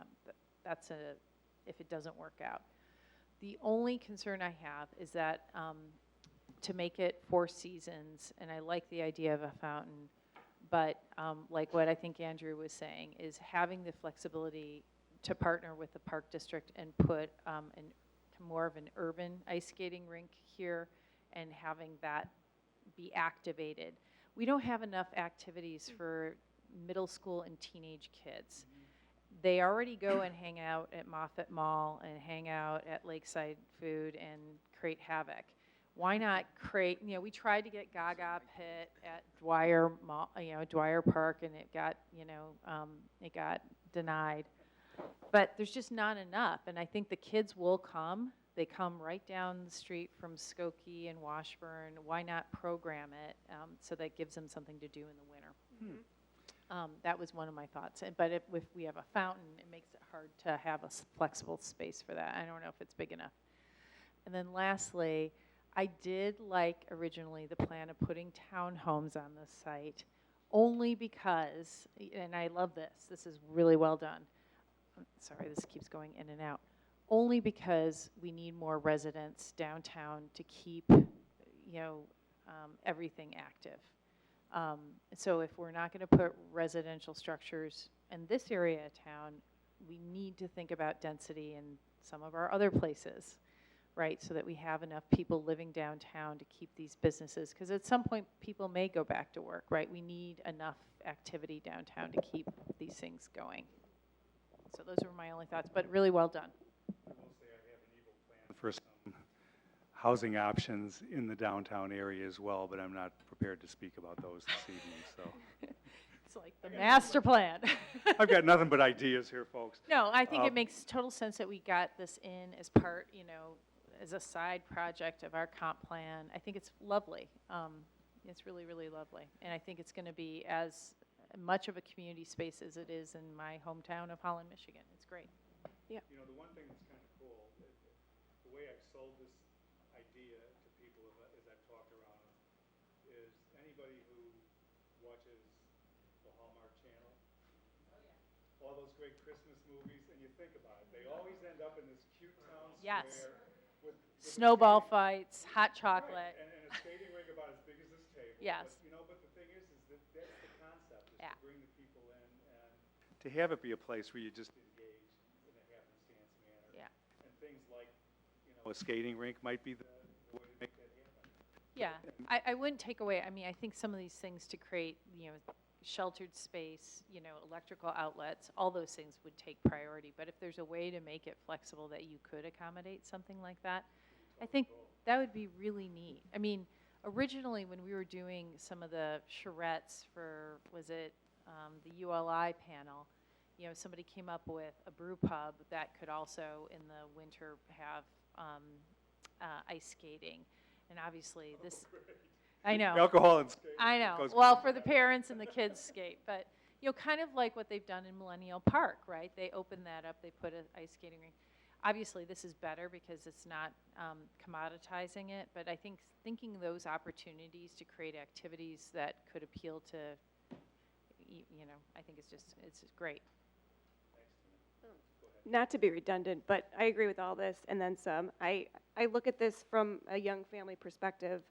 that's if it doesn't work out. The only concern I have is that to make it 4 seasons, and I like the idea of a fountain, but like what I think Andrew was saying, is having the flexibility to partner with the park district and put more of an urban ice skating rink here and having that be activated. We don't have enough activities for middle school and teenage kids. They already go and hang out at Moffett Mall and hang out at Lakeside Food and create havoc. Why not create, we tried to get Gaga Pit at Dwyer Mall, Dwyer Park, and it got denied. But there's just not enough, and I think the kids will come. They come right down the street from Skokie and Washburn. Why not program it so that gives them something to do in the winter? Hmm. That was one of my thoughts. But if we have a fountain, it makes it hard to have a flexible space for that. I don't know if it's big enough. And then lastly, I did like originally the plan of putting townhomes on the site only because, and I love this, this is really well done. Sorry, this keeps going in and out. Only because we need more residents downtown to keep, everything active. So if we're not going to put residential structures in this area of town, we need to think about density in some of our other places, right? So that we have enough people living downtown to keep these businesses. Because at some point, people may go back to work, right? We need enough activity downtown to keep these things going. So those were my only thoughts, but really well done. I will say I have an evil plan for some housing options in the downtown area as well, but I'm not prepared to speak about those this evening, so. It's like the master plan. I've got nothing but ideas here, folks. No, I think it makes total sense that we got this in as part, as a side project of our comp plan. I think it's lovely. It's really, really lovely. And I think it's going to be as much of a community space as it is in my hometown of Holland, Michigan. It's great. Yeah. The one thing that's kind of cool, the way I've sold this idea to people as I've talked around them, is anybody who watches the Hallmark Channel, all those great Christmas movies, and you think about it, they always end up in this cute town square with snowball fights, hot chocolate. And a skating rink about as big as this table. Yes. But the thing is that that's the concept, is Yeah. to bring the people in and to have it be a place where you just engage in a happenstance manner. Yeah. And things like, a skating rink might be the way to make that happen. Yeah, I wouldn't take away, I mean, I think some of these things to create, sheltered space, electrical outlets, all those things would take priority. But if there's a way to make it flexible that you could accommodate something like that, I think that would be really neat. I mean, originally when we were doing some of the charrettes for, was it the ULI panel, somebody came up with a brew pub that could also in the winter have ice skating. And obviously this, I know. Alcohol and skating. I know. goes Well, both for the ways. parents and the kids skate, but kind of like what they've done in Millennial Park, right? They opened that up. They put an ice skating rink. Obviously, this is better because it's not commoditizing it. But I think thinking those opportunities to create activities that could appeal to, I think it's great. Not to be redundant, but I agree with all this and then some. I look at this from a young family perspective,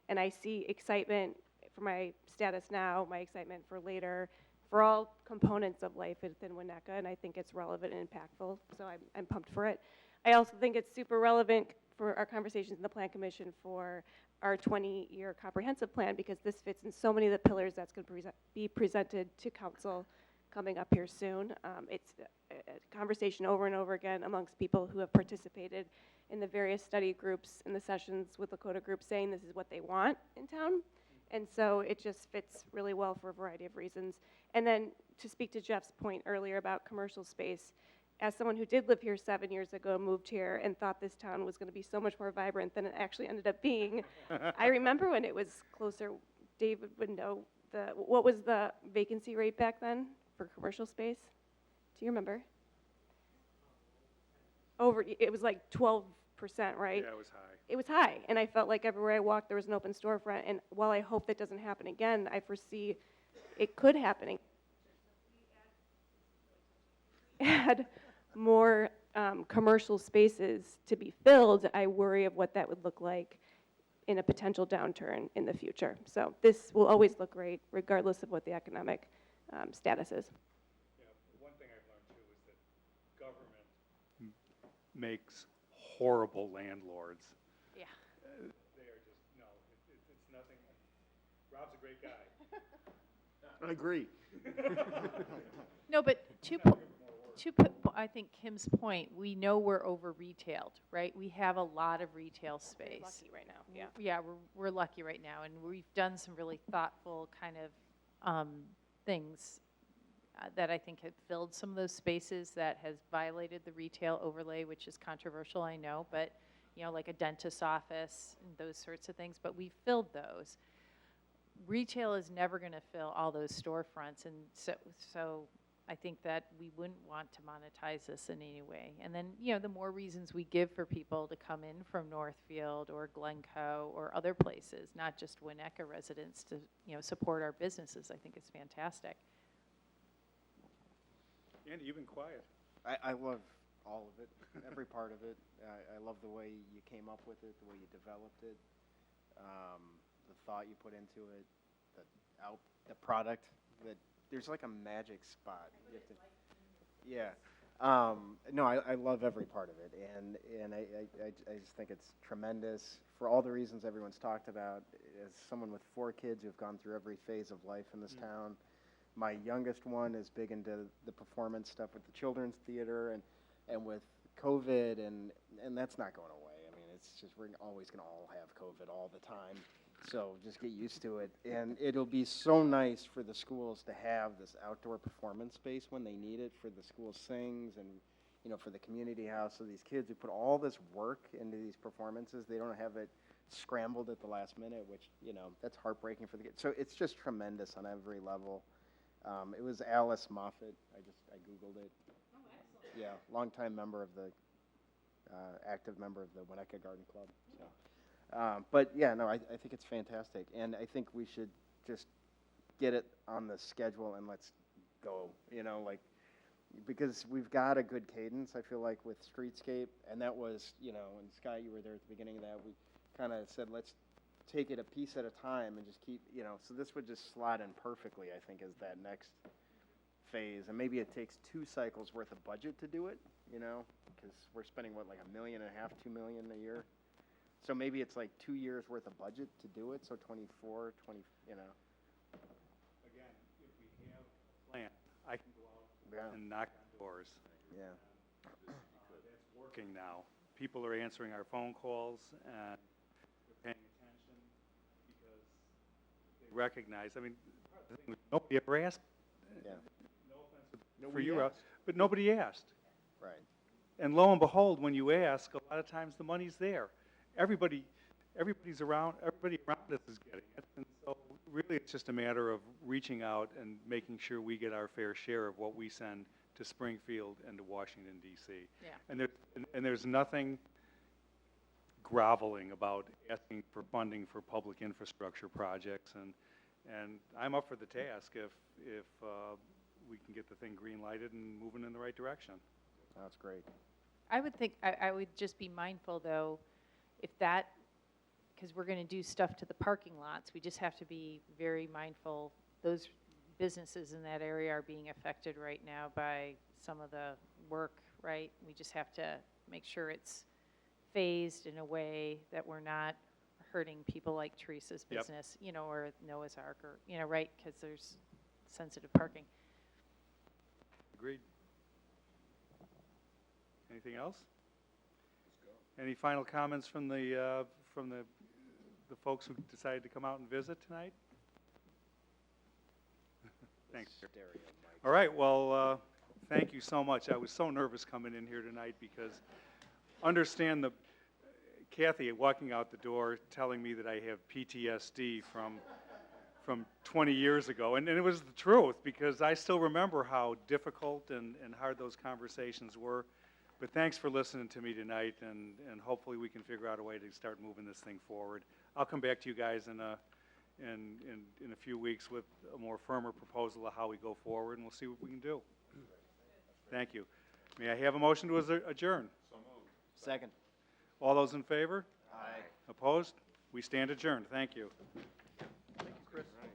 and I see excitement for my status now, my excitement for later, for all components of life within Winnetka, and I think it's relevant and impactful, so I'm pumped for it. I also think it's super relevant for our conversations in the Plan Commission for our 20-year comprehensive plan, because this fits in so many of the pillars that's going to be presented to council coming up here soon. It's a conversation over and over again amongst people who have participated in the various study groups and the sessions with Lakota groups saying this is what they want in town. And so it just fits really well for a variety of reasons. And then to speak to Jeff's point earlier about commercial space, as someone who did live here 7 years ago, moved here and thought this town was going to be so much more vibrant than it actually ended up being, I remember when it was closer, David would know, what was the vacancy rate back then for commercial space? Do you remember? It was like 12%, right? Yeah, it was high. It was high, and I felt like everywhere I walked there was an open storefront, and while I hope that doesn't happen again, I foresee it could happen again. Add more commercial spaces to be filled, I worry of what that would look like in a potential downturn in the future. So this will always look great, regardless of what the economic status is. One thing I've learned too is that government makes horrible landlords. Yeah. They are just, it's nothing. Rob's a great guy. I agree. No, but I think Kim's point, we know we're over-retailed, right? We have a lot of retail space. We're lucky right now, yeah. Yeah, we're lucky right now, and we've done some really thoughtful kind of things that I think have filled some of those spaces that has violated the retail overlay, which is controversial, I know, but like a dentist's office and those sorts of things, but we've filled those. Retail is never going to fill all those storefronts, and so I think that we wouldn't want to monetize this in any way. And then, the more reasons we give for people to come in from Northfield or Glencoe or other places, not just Winnetka residents to, support our businesses, I think it's fantastic. Andy, you've been quiet. I love all of it, every part of it. I love the way you came up with it, the way you developed it, the thought you put into it, the product. There's like a magic spot. No, I love every part of it, and I just think it's tremendous for all the reasons everyone's talked about. As someone with 4 kids who've gone through every phase of life in this town, my youngest one is big into the performance stuff with the children's theater, and with COVID, and that's not going away. I mean, it's just we're always going to all have COVID all the time. So just get used to it. And it'll be so nice for the schools to have this outdoor performance space when they need it for the school sings and, for the community house. So these kids who put all this work into these performances, they don't have it scrambled at the last minute, which, that's heartbreaking for the kids. So it's just tremendous on every level. It was Alice Moffett. I Googled it. Oh, excellent. Yeah, longtime member of the, active member of the Winnetka Garden Club. So. But yeah, no, I think it's fantastic, and I think we should just get it on the schedule and let's go. because we've got a good cadence, I feel like, with streetscape, and that was, you know, and Scott, you were there at the beginning of that, we kind of said, let's take it a piece at a time and just keep, you know, so this would just slot in perfectly, I think, as that next phase, and maybe it takes 2 cycles worth of budget to do it, you know, because we're spending, what, like $1.5 million, $2 million a year? So maybe it's like 2 years worth of budget to do it, so 24, 20, you know. Again, if we have a plan, I can go out and knock on doors. Yeah. That's working now. People are answering our phone calls and they're paying attention because they recognize, I mean, the thing was, nobody ever asked. Yeah. No offense for Nobody you, asked. but nobody asked. Right. And lo and behold, when you ask, a lot of times the money's there. Everybody around us is getting it. And so really it's just a matter of reaching out and making sure we get our fair share of what we send to Springfield and to Washington, D.C. Yeah. And there's nothing groveling about asking for funding for public infrastructure projects. And I'm up for the task if we can get the thing green lighted and moving in the right direction. That's great. I would think, I would just be mindful, though, if that, because we're going to do stuff to the parking lots, we just have to be very mindful. Those businesses in that area are being affected right now by some of the work, right? We just have to make sure it's phased in a way that we're not hurting people like Teresa's Yep. business, you know, or Noah's Ark, or, you know, right, because there's sensitive parking. Agreed. Anything else? Any final comments from the folks who decided to come out and visit tonight? Thanks. Sir. All right. Well, thank you so much. I was so nervous coming in here tonight because understand Kathy walking out the door telling me that I have PTSD from 20 years ago, and it was the truth because I still remember how difficult and hard those conversations were. But thanks for listening to me tonight, and hopefully we can figure out a way to start moving this thing forward. I'll come back to you guys in a few weeks with a more firmer proposal of how we go forward, and we'll see what we can do. Thank you. May I have a motion to adjourn? So moved. Second. All those in favor? Aye. Opposed? We stand adjourned. Thank you.